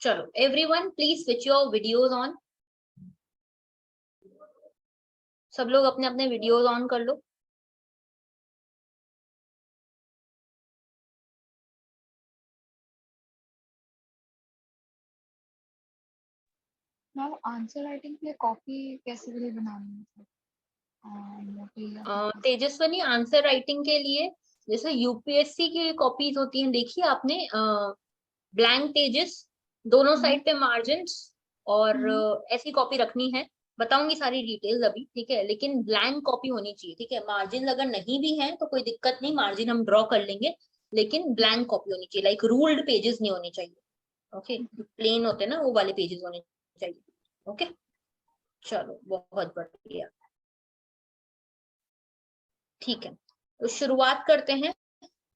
चलो everyone please switch your videos on. सब लोग अपने अपने वीडियोस ऑन कर लो। मैम आंसर राइटिंग के लिए कॉपी कैसे के लिए बनानी है? मोटी या फिर तेजस्वनी, आंसर राइटिंग के लिए जैसे यूपीएससी की कॉपीज होती हैं, देखिए आपने ब्लैंक पेजेस, दोनों साइड पे मार्जिन और ऐसी कॉपी रखनी है। बताऊंगी सारी डिटेल्स अभी, ठीक है, लेकिन ब्लैंक कॉपी होनी चाहिए, ठीक है। मार्जिन अगर नहीं भी है तो कोई दिक्कत नहीं, मार्जिन हम ड्रॉ कर लेंगे, लेकिन ब्लैंक कॉपी होनी चाहिए, लाइक रूल्ड पेजेस नहीं होने चाहिए। ओके, प्लेन होते हैं ना वो वाले पेजेस होने चाहिए। ओके, चलो बहुत बढ़िया, ठीक है, तो शुरुआत करते हैं।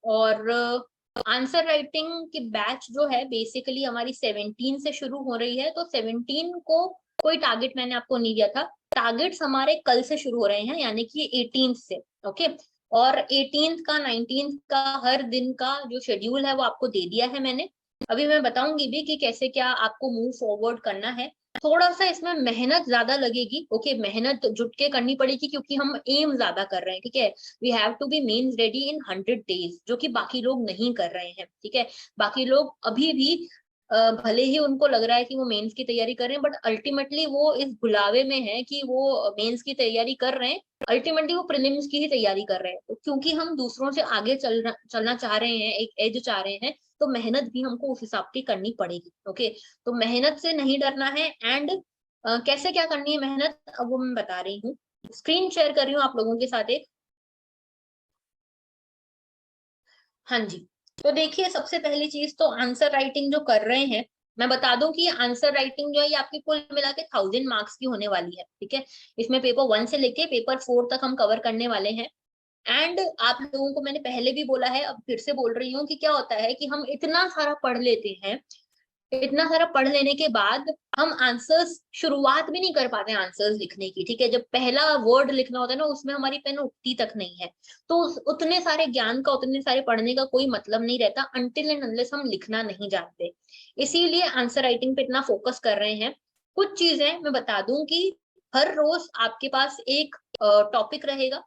और आंसर राइटिंग की बैच जो है बेसिकली हमारी 17 से शुरू हो रही है, तो 17 को कोई टारगेट मैंने आपको नहीं दिया था। टारगेट्स हमारे कल से शुरू हो रहे हैं, यानी कि 18 से। ओके, और 18 का 19 का हर दिन का जो शेड्यूल है वो आपको दे दिया है मैंने। अभी मैं बताऊंगी भी कि कैसे क्या आपको मूव फॉरवर्ड करना है। थोड़ा सा इसमें मेहनत ज्यादा लगेगी, ओके, मेहनत जुट के करनी पड़ेगी क्योंकि हम एम ज्यादा कर रहे हैं, ठीक है। We have to be mains ready in 100 days, जो कि बाकी लोग नहीं कर रहे हैं, ठीक है। बाकी लोग अभी भी भले ही उनको लग रहा है कि वो मेंस की तैयारी कर रहे हैं, बट अल्टीमेटली वो इस भुलावे में है कि वो मेंस की तैयारी कर रहे हैं, अल्टीमेटली वो प्रीलिम्स की ही तैयारी कर रहे हैं। तो क्योंकि हम दूसरों से आगे चलना चाह रहे हैं, एक एज चाह रहे हैं, तो मेहनत भी हमको उस हिसाब की करनी पड़ेगी। ओके, तो मेहनत से नहीं डरना है। एंड कैसे क्या करनी है मेहनत, अब वो मैं बता रही हूँ। स्क्रीन शेयर कर रही हूँ आप लोगों के साथ एक। हाँ जी, तो देखिए सबसे पहली चीज तो आंसर राइटिंग जो कर रहे हैं, मैं बता दूं कि आंसर राइटिंग जो है ये आपकी कुल मिला के 1000 मार्क्स की होने वाली है, ठीक है। इसमें पेपर 1 से लेके पेपर 4 तक हम कवर करने वाले हैं। एंड आप लोगों को मैंने पहले भी बोला है, अब फिर से बोल रही हूँ कि क्या होता है कि हम इतना सारा पढ़ लेते हैं, इतना सारा पढ़ लेने के बाद हम आंसर्स शुरुआत भी नहीं कर पाते आंसर्स लिखने की, ठीक है। जब पहला वर्ड लिखना होता है ना, उसमें हमारी पेन उठती तक नहीं है। तो उतने सारे ज्ञान का, उतने सारे पढ़ने का कोई मतलब नहीं रहता अनटिल एंड अनलेस हम लिखना नहीं जानते। इसीलिए आंसर राइटिंग पे इतना फोकस कर रहे हैं। कुछ चीजें मैं बता दूं कि हर रोज आपके पास एक टॉपिक रहेगा,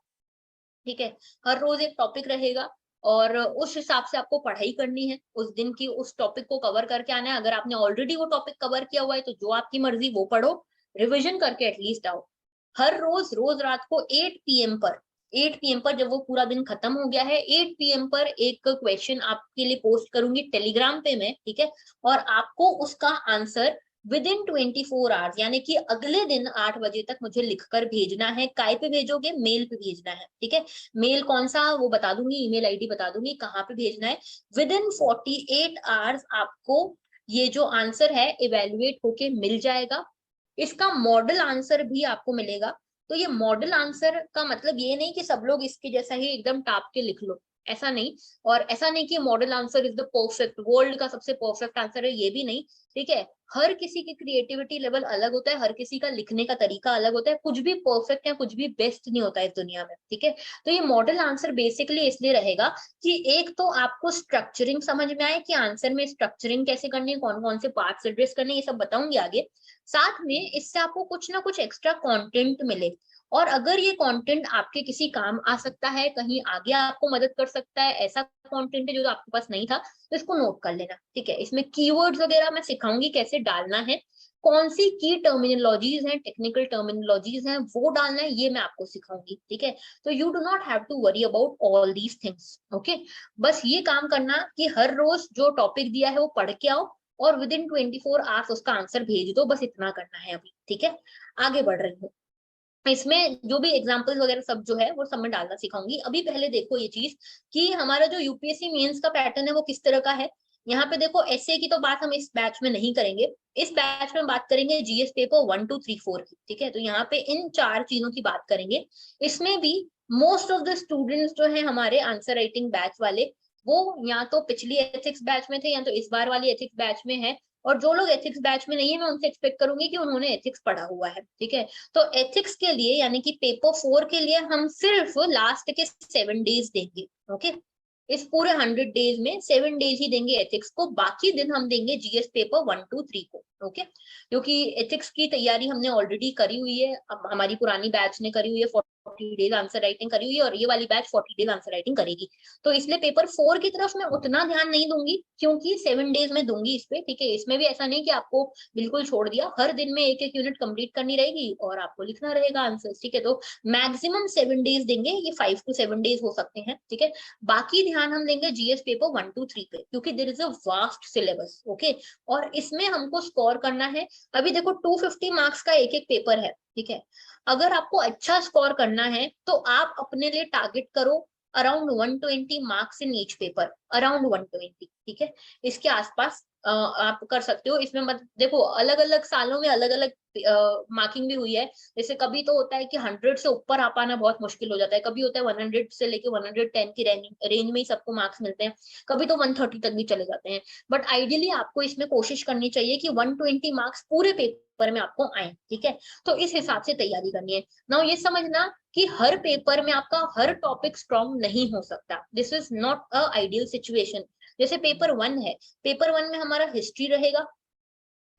ठीक है। हर रोज एक टॉपिक रहेगा और उस हिसाब से आपको पढ़ाई करनी है, उस दिन की उस टॉपिक को कवर करके आना है। अगर आपने ऑलरेडी वो टॉपिक कवर किया हुआ है तो जो आपकी मर्जी वो पढ़ो, रिवीजन करके एटलीस्ट आओ। हर रोज रोज रात को 8 PM पर, 8 PM पर जब वो पूरा दिन खत्म हो गया है, 8 PM पर एक क्वेश्चन आपके लिए पोस्ट करूंगी टेलीग्राम पे मैं, ठीक है। और आपको उसका आंसर विद इन 24 आवर्स, यानी कि अगले दिन 8 बजे तक मुझे लिखकर भेजना है। काय पे भेजोगे? मेल पे भेजना है, ठीक है। मेल कौन सा वो बता दूंगी, ईमेल आईडी बता दूंगी कहाँ पे भेजना है। विद इन 48 आवर्स आपको ये जो आंसर है इवेल्युएट होके मिल जाएगा। इसका मॉडल आंसर भी आपको मिलेगा। तो ये मॉडल आंसर का मतलब ये नहीं कि सब लोग इसके जैसा ही एकदम टाप के लिख लो, ऐसा नहीं। और ऐसा नहीं कि model answer is the perfect, world का सबसे परफेक्ट आंसर है, ये भी नहीं, ठीक है। हर किसी की क्रिएटिविटी लेवल अलग होता है, हर किसी का लिखने का तरीका अलग होता है, कुछ भी परफेक्ट है, कुछ भी बेस्ट नहीं होता है इस दुनिया में, ठीक है। तो ये मॉडल आंसर बेसिकली इसलिए रहेगा कि एक तो आपको स्ट्रक्चरिंग समझ में आए कि आंसर में स्ट्रक्चरिंग कैसे करनी है, कौन कौन से पार्ट्स एड्रेस करने, ये सब बताऊंगी आगे। साथ में इससे आपको कुछ ना कुछ एक्स्ट्रा कंटेंट मिले। और अगर ये कंटेंट आपके किसी काम आ सकता है, कहीं आगे आपको मदद कर सकता है, ऐसा कंटेंट है जो आपके पास नहीं था, तो इसको नोट कर लेना, ठीक है। इसमें कीवर्ड्स वगैरह मैं सिखाऊंगी कैसे डालना है, कौन सी की टर्मिनोलॉजीज हैं, टेक्निकल टर्मिनोलॉजीज हैं वो डालना है, ये मैं आपको सिखाऊंगी, ठीक है। तो you do not have to worry about all these things, okay. बस ये काम करना कि हर रोज जो टॉपिक दिया है वो पढ़ के आओ और विद इन 24 आवर्स उसका आंसर भेज दो, बस इतना करना है अभी, ठीक है। आगे बढ़ रही हूँ, इसमें जो भी एग्जांपल्स वगैरह सब जो है वो सब मैं डालना सिखाऊंगी। अभी पहले देखो ये चीज कि हमारा जो यूपीएससी मेंस का पैटर्न है वो किस तरह का है। यहाँ पे देखो एसए की तो बात हम इस बैच में नहीं करेंगे, इस बैच में बात करेंगे जीएस पेपर 1 2 3 4 की, ठीक है। तो यहाँ पे इन 4 चीजों की बात करेंगे। इसमें भी मोस्ट ऑफ द स्टूडेंट्स जो है हमारे आंसर राइटिंग बैच वाले, वो या तो पिछली एथिक्स बैच में थे या तो इस बार वाली एथिक्स बैच में है। और जो लोग एथिक्स बैच में नहीं है मैं उनसे एक्सपेक्ट करूंगी कि उन्होंने एथिक्स पढ़ा हुआ है, ठीक है। तो एथिक्स के लिए यानी कि पेपर 4 के लिए हम सिर्फ लास्ट के 7 days देंगे, ओके। इस पूरे 100 डेज में 7 डेज ही देंगे एथिक्स को, बाकी दिन हम देंगे जीएस पेपर 1 2 3 को। ओके, क्योंकि एथिक्स की तैयारी हमने ऑलरेडी करी हुई है, अब हमारी पुरानी बैच ने करी हुई है, 40 डेज आंसर राइटिंग करी हुई है, और ये वाली बैच 40 डेज आंसर राइटिंग करेगी। तो इसलिए पेपर 4 की तरफ मैं उतना ध्यान नहीं दूंगी, क्योंकि 7 डेज में दूंगी इस पे, ठीक है। इसमें भी ऐसा नहीं कि आपको बिल्कुल छोड़ दिया, हर दिन में एक एक यूनिट कंप्लीट करनी रहेगी और आपको लिखना रहेगा आंसर, ठीक है। तो मैक्सिमम 7 डेज देंगे, ये 5 to 7 डेज हो सकते हैं, ठीक है। बाकी ध्यान हम देंगे जीएस पेपर 1 2 3 पे, क्योंकि there is a vast syllabus, okay. और इसमें हमको स्कोर करना है, अभी देखो 250 मार्क्स का एक एक पेपर है, ठीक है। अगर आपको अच्छा स्कोर करना है तो आप अपने लिए टारगेट करो around 120 marks in each paper, around 120, ठीक है। इसके आसपास आप कर सकते हो। इसमें मत देखो, अलग अलग सालों में अलग अलग मार्किंग भी हुई है। जैसे कभी तो होता है कि 100 से ऊपर आ पाना बहुत मुश्किल हो जाता है, कभी होता है 100 से लेके 110 की रेंज में ही सबको मार्क्स मिलते हैं, कभी तो 130 तक भी चले जाते हैं। बट आइडियली आपको इसमें कोशिश करनी चाहिए कि 120 मार्क्स पूरे पेपर में आपको आए, ठीक है। तो इस हिसाब से तैयारी करनी है। नाउ ये समझना कि हर पेपर में आपका हर टॉपिक स्ट्रॉन्ग नहीं हो सकता, this is not a ideal situation. जैसे पेपर 1 है, पेपर 1 में हमारा हिस्ट्री रहेगा,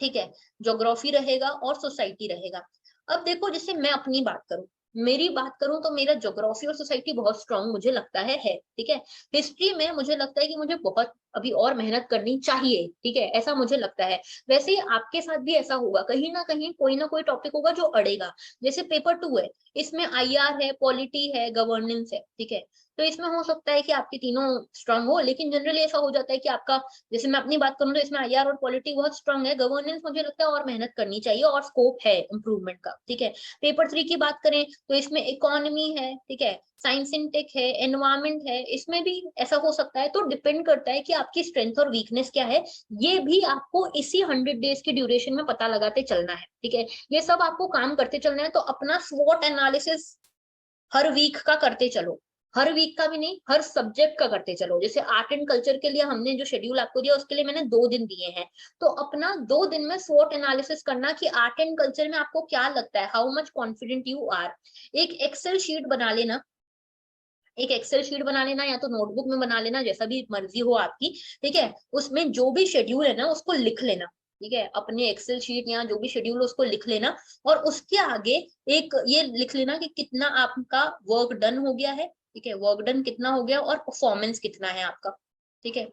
ठीक है, ज्योग्राफी रहेगा और सोसाइटी रहेगा। अब देखो, जैसे मैं अपनी बात करूं, मेरी बात करूं तो मेरा ज्योग्राफी और सोसाइटी बहुत स्ट्रांग मुझे लगता है, ठीक है। हिस्ट्री में मुझे लगता है कि मुझे बहुत अभी और मेहनत करनी चाहिए, ठीक है, ऐसा मुझे लगता है। वैसे ही आपके साथ भी ऐसा होगा, कहीं ना कोई टॉपिक होगा जो अड़ेगा। जैसे पेपर 2 है, इसमें आईआर है, पॉलिटी है, गवर्नेंस है, ठीक है। तो इसमें हो सकता है कि आपके तीनों स्ट्रांग हो, लेकिन जनरली ऐसा हो जाता है कि आपका, जैसे मैं अपनी बात करूं तो इसमें आईआर और पॉलिटी बहुत स्ट्रांग है, गवर्नेंस मुझे लगता है और मेहनत करनी चाहिए और स्कोप है इंप्रूवमेंट का, ठीक है। पेपर 3 की बात करें तो इसमें इकोनॉमी है, ठीक है, साइंस इन टेक है, एनवायरमेंट है, इसमें भी ऐसा हो सकता है। तो डिपेंड करता है कि आपकी स्ट्रेंथ और वीकनेस क्या है, ये भी आपको इसी 100 डेज की ड्यूरेशन में पता लगाते चलना है, ठीक है। ये सब आपको काम करते चलना है। तो अपना स्वॉट एनालिसिस हर वीक का करते चलो, हर वीक का भी नहीं, हर सब्जेक्ट का करते चलो। जैसे आर्ट एंड कल्चर के लिए हमने जो शेड्यूल आपको दिया, उसके लिए मैंने 2 दिन दिए हैं। तो अपना 2 दिन में स्वॉट एनालिसिस करना कि आर्ट एंड कल्चर में आपको क्या लगता है, how much confident you are. एक एक्सेल शीट बना लेना, एक एक्सेल शीट बना लेना, या तो नोटबुक में बना लेना, जैसा भी मर्जी हो आपकी, ठीक है। उसमें जो भी शेड्यूल है ना उसको लिख लेना, ठीक है। अपने एक्सेल शीट या जो भी शेड्यूल उसको लिख लेना, और उसके आगे एक ये लिख लेना कि कितना आपका वर्क डन हो गया है, ठीक है, वर्क डन कितना हो गया और परफॉर्मेंस कितना है आपका, ठीक है,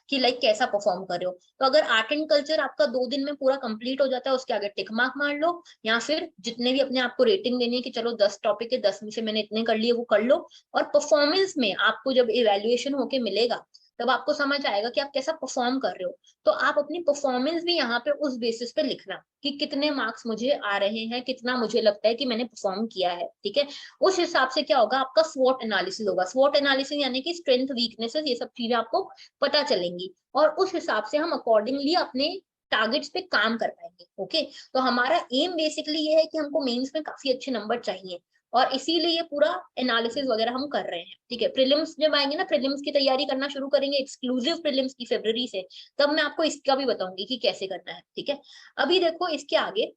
कि लाइक कैसा परफॉर्म कर रहे हो। तो अगर आर्ट एंड कल्चर आपका 2 दिन में पूरा कंप्लीट हो जाता है, उसके आगे टिक मार्क मार लो, या फिर जितने भी अपने आप को रेटिंग देनी है कि चलो 10 टॉपिक है, 10 में से मैंने इतने कर लिए, वो कर लो। और परफॉर्मेंस में आपको जब इवेल्युएशन होके मिलेगा, तब आपको समझ आएगा कि आप कैसा परफॉर्म कर रहे हो। तो आप अपनी परफॉर्मेंस भी यहाँ पे उस बेसिस पे लिखना कि कितने मार्क्स मुझे आ रहे हैं, कितना मुझे लगता है कि मैंने परफॉर्म किया है, ठीक है। उस हिसाब से क्या होगा, आपका स्वॉट एनालिसिस होगा। स्वॉट एनालिसिस यानी कि स्ट्रेंथ, वीकनेसेस, ये सब चीजें आपको पता चलेंगी, और उस हिसाब से हम अकॉर्डिंगली अपने टारगेट्स पे काम कर पाएंगे, ओके। तो हमारा एम बेसिकली ये है कि हमको मेंस में काफी अच्छे नंबर चाहिए, और इसीलिए ये पूरा एनालिसिस वगैरह हम कर रहे हैं, ठीक है। प्रीलिम्स जब आएंगे ना, प्रीलिम्स की तैयारी करना शुरू करेंगे, एक्सक्लूसिव प्रीलिम्स की फरवरी से, तब मैं आपको इसका भी बताऊंगी कि कैसे करना है, ठीक है। अभी देखो इसके आगे,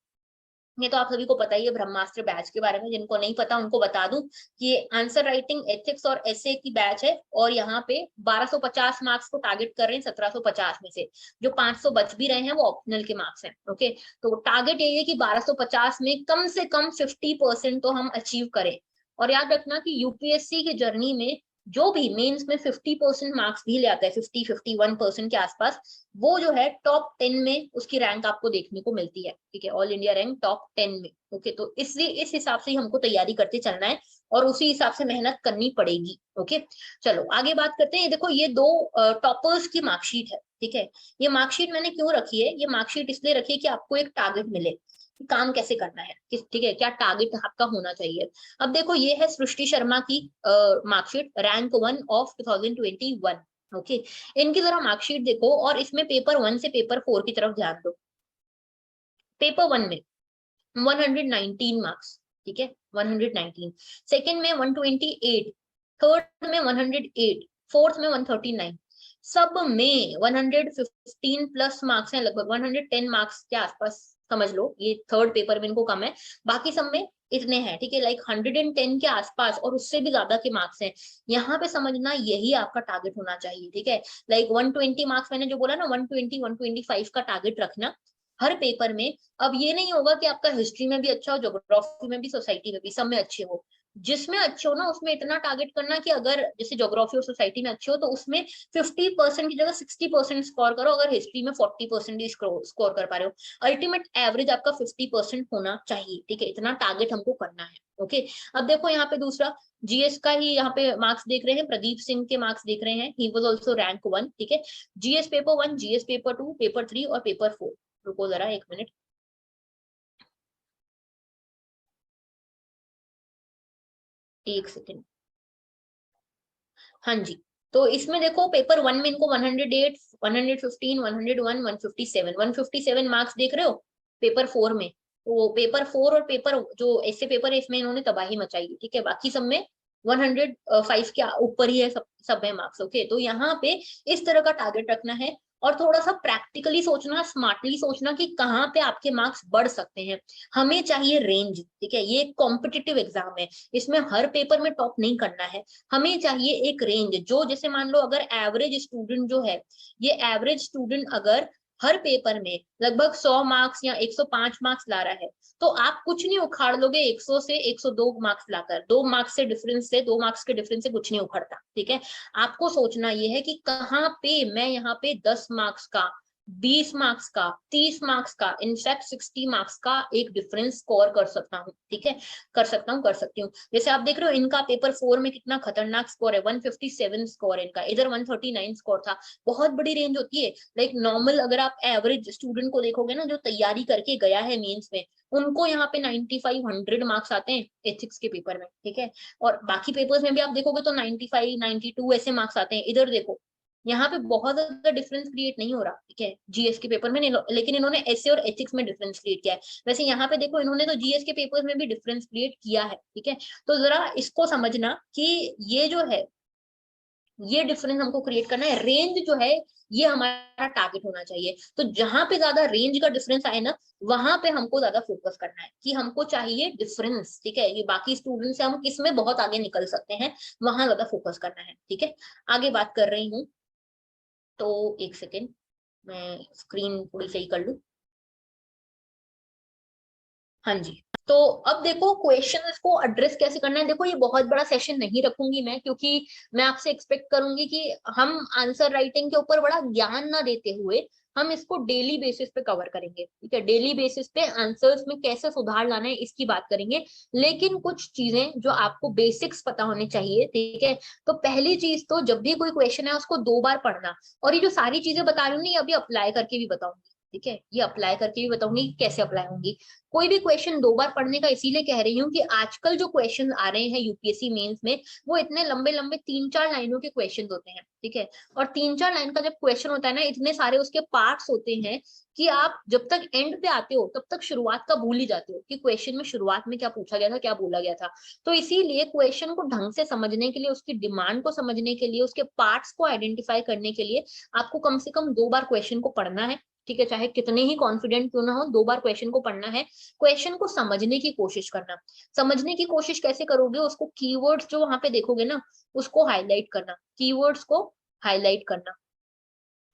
ये तो आप सभी को पता ही है ब्रह्मास्त्र बैच के बारे में, जिनको नहीं पता उनको बता दूं कि ये आंसर राइटिंग, एथिक्स और एसए की बैच है, और यहाँ पे 1250 मार्क्स को टारगेट कर रहे हैं 1750 में से। जो 500 बच भी रहे हैं वो ऑप्शनल के मार्क्स हैं, ओके। तो टारगेट यही है कि 1250 में कम से कम 50% तो हम अचीव करें। और याद रखना कि यूपीएससी की जर्नी में जो भी मेंस में 50% मार्क्स भी ले आता है, 50-51% के आसपास, वो जो है टॉप 10 में उसकी रैंक आपको देखने को मिलती है, ठीक है, ऑल इंडिया रैंक टॉप 10 में, ओके। तो इस हिसाब से ही हमको तैयारी करते चलना है, और उसी हिसाब से मेहनत करनी पड़ेगी, ओके। चलो आगे बात करते हैं। देखो ये 2 टॉपर्स की मार्कशीट है, ठीक है। ये मार्कशीट मैंने क्यों रखी है, ये मार्कशीट इसलिए रखी है कि आपको एक टारगेट मिले, काम कैसे करना है, किस, ठीक है, क्या टारगेट आपका होना चाहिए। अब देखो ये है सृष्टि शर्मा की मार्कशीट, रैंक 1 ऑफ 2021, ओके। इनकी जरा मार्कशीट देखो, और इसमें पेपर 1 से पेपर 4 की तरफ ध्यान दो। पेपर 1 में 119 मार्क्स, ठीक है, 119। सेकंड में 128, थर्ड में 108, फोर्थ में 139, सब में 115 प्लस मार्क्स हैं, लगभग 110 मार्क्स के आसपास समझ लो। ये थर्ड पेपर में इनको कम है, बाकी सब में इतने हैं, ठीक है, लाइक 110 के आसपास और उससे भी ज्यादा के मार्क्स हैं। यहाँ पे समझना यही आपका टारगेट होना चाहिए, ठीक है, लाइक 120 मार्क्स मैंने जो बोला ना, 120 125 का टारगेट रखना हर पेपर में। अब ये नहीं होगा कि आपका हिस्ट्री में भी अच्छा हो, ज्योग्राफी में भी, सोसाइटी में भी, सब में अच्छे हो। जिसमें अच्छे हो ना उसमें इतना टारगेट करना कि अगर जैसे ज्योग्राफी और सोसाइटी में अच्छे हो तो उसमें 50% की जगह 60% स्कोर करो, अगर हिस्ट्री में 40% ही स्कोर कर पा रहे हो। अल्टीमेट एवरेज आपका 50% होना चाहिए, ठीक है, इतना टारगेट हमको करना है। ओके, अब देखो यहाँ पे दूसरा जीएस का ही यहाँ पे मार्क्स देख रहे हैं, प्रदीप सिंह के मार्क्स देख रहे हैं, ही वाज आल्सो रैंक 1, ठीक है, GS paper 1, GS paper 2, paper 3 और पेपर 4। रुको जरा 1 मिनट, एक सेकेंड। हाँ जी, तो इसमें देखो पेपर 1 में इनको 108, 115, 101, 157, 157 मार्क्स देख रहे हो पेपर 4 में। तो वो पेपर 4 और पेपर जो ऐसे पेपर है इसमें इन्होंने तबाही मचाई है, ठीक है, बाकी सब में 105 के ऊपर ही है, सब में मार्क्स। ओके, तो यहाँ पे इस तरह का टारगेट रखना है और थोड़ा सा प्रैक्टिकली सोचना, स्मार्टली सोचना कि कहाँ पे आपके मार्क्स बढ़ सकते हैं। हमें चाहिए रेंज, ठीक है, ये कॉम्पिटिटिव एग्जाम है, इसमें हर पेपर में टॉप नहीं करना है, हमें चाहिए एक रेंज। जो जैसे मान लो अगर एवरेज स्टूडेंट जो है, ये एवरेज स्टूडेंट अगर हर पेपर में लगभग 100 मार्क्स या 105 मार्क्स ला रहा है, तो आप कुछ नहीं उखाड़ लोगे 100 से 102 मार्क्स लाकर। 2 मार्क्स के डिफरेंस से कुछ नहीं उखड़ता, ठीक है। आपको सोचना ये है कि कहाँ पे मैं यहाँ पे 10 मार्क्स का, 20 मार्क्स का, 30 मार्क्स का, इनफैक्ट 60 मार्क्स का एक डिफरेंस स्कोर कर सकता हूँ, ठीक है, कर सकता हूँ, कर सकती हूँ। जैसे आप देख रहे हो इनका पेपर 4 में कितना खतरनाक स्कोर है, 157 स्कोर है इनका, इधर 139 स्कोर था। बहुत बड़ी रेंज होती है। लाइक नॉर्मल अगर आप एवरेज स्टूडेंट को देखोगे ना, जो तैयारी करके गया है मेंस में, उनको यहाँ पे 95 100 मार्क्स आते हैं एथिक्स के पेपर में, ठीक है, और बाकी पेपर्स में भी आप देखोगे तो 95 92 ऐसे मार्क्स आते हैं। इधर देखो यहाँ पे बहुत ज्यादा डिफरेंस क्रिएट नहीं हो रहा, ठीक है, जीएस के पेपर में नहीं, लेकिन इन्होंने एसए और एथिक्स में डिफरेंस क्रिएट किया है। वैसे यहाँ पे देखो इन्होंने तो जीएस के पेपर में भी डिफरेंस क्रिएट किया है, ठीक है। तो जरा इसको समझना कि ये जो है, ये डिफरेंस हमको क्रिएट करना है। रेंज जो है ये हमारा टारगेट होना चाहिए। तो जहां पे ज्यादा रेंज का डिफरेंस आए ना, वहां पे हमको ज्यादा फोकस करना है कि हमको चाहिए डिफरेंस, ठीक है, ये बाकी स्टूडेंट से हम किसमें बहुत आगे निकल सकते हैं, वहां ज्यादा फोकस करना है, ठीक है। आगे बात कर रही हूँ, तो एक सेकेंड मैं स्क्रीन थोड़ी सही कर लूं। हाँ जी, तो अब देखो क्वेश्चन को एड्रेस कैसे करना है। देखो ये बहुत बड़ा सेशन नहीं रखूंगी मैं, क्योंकि मैं आपसे एक्सपेक्ट करूंगी कि हम आंसर राइटिंग के ऊपर बड़ा ज्ञान ना देते हुए हम इसको डेली बेसिस पे कवर करेंगे, ठीक है, डेली बेसिस पे आंसर्स में कैसे सुधार लाना है इसकी बात करेंगे। लेकिन कुछ चीजें जो आपको बेसिक्स पता होने चाहिए, ठीक है। तो पहली चीज तो जब भी कोई क्वेश्चन है उसको 2 बार पढ़ना। और ये जो सारी चीजें बता रही हूँ ये अभी अप्लाई करके भी बताऊंगी, ठीक है, ये अप्लाई करके भी बताऊंगी कि कैसे अप्लाई होंगी। कोई भी क्वेश्चन 2 बार पढ़ने का इसीलिए कह रही हूँ कि आजकल जो क्वेश्चन आ रहे हैं यूपीएससी मेंस में, वो इतने लंबे लंबे 3-4 लाइनों के क्वेश्चन होते हैं, ठीक है। और 3-4 लाइन का जब क्वेश्चन होता है ना, इतने सारे उसके पार्ट्स होते हैं कि आप जब तक एंड पे आते हो तब तक शुरुआत का भूल ही जाते हो कि क्वेश्चन में शुरुआत में क्या पूछा गया था, क्या बोला गया था। तो इसीलिए क्वेश्चन को ढंग से समझने के लिए, उसकी डिमांड को समझने के लिए, उसके पार्ट्स को आइडेंटिफाई करने के लिए आपको कम से कम 2 बार क्वेश्चन को पढ़ना है, ठीक है, चाहे कितने ही कॉन्फिडेंट क्यों ना हो, 2 बार क्वेश्चन को पढ़ना है। क्वेश्चन को समझने की कोशिश करना। समझने की कोशिश कैसे करोगे, उसको कीवर्ड्स जो वहां पे देखोगे ना, उसको हाईलाइट करना, कीवर्ड्स को हाईलाइट करना।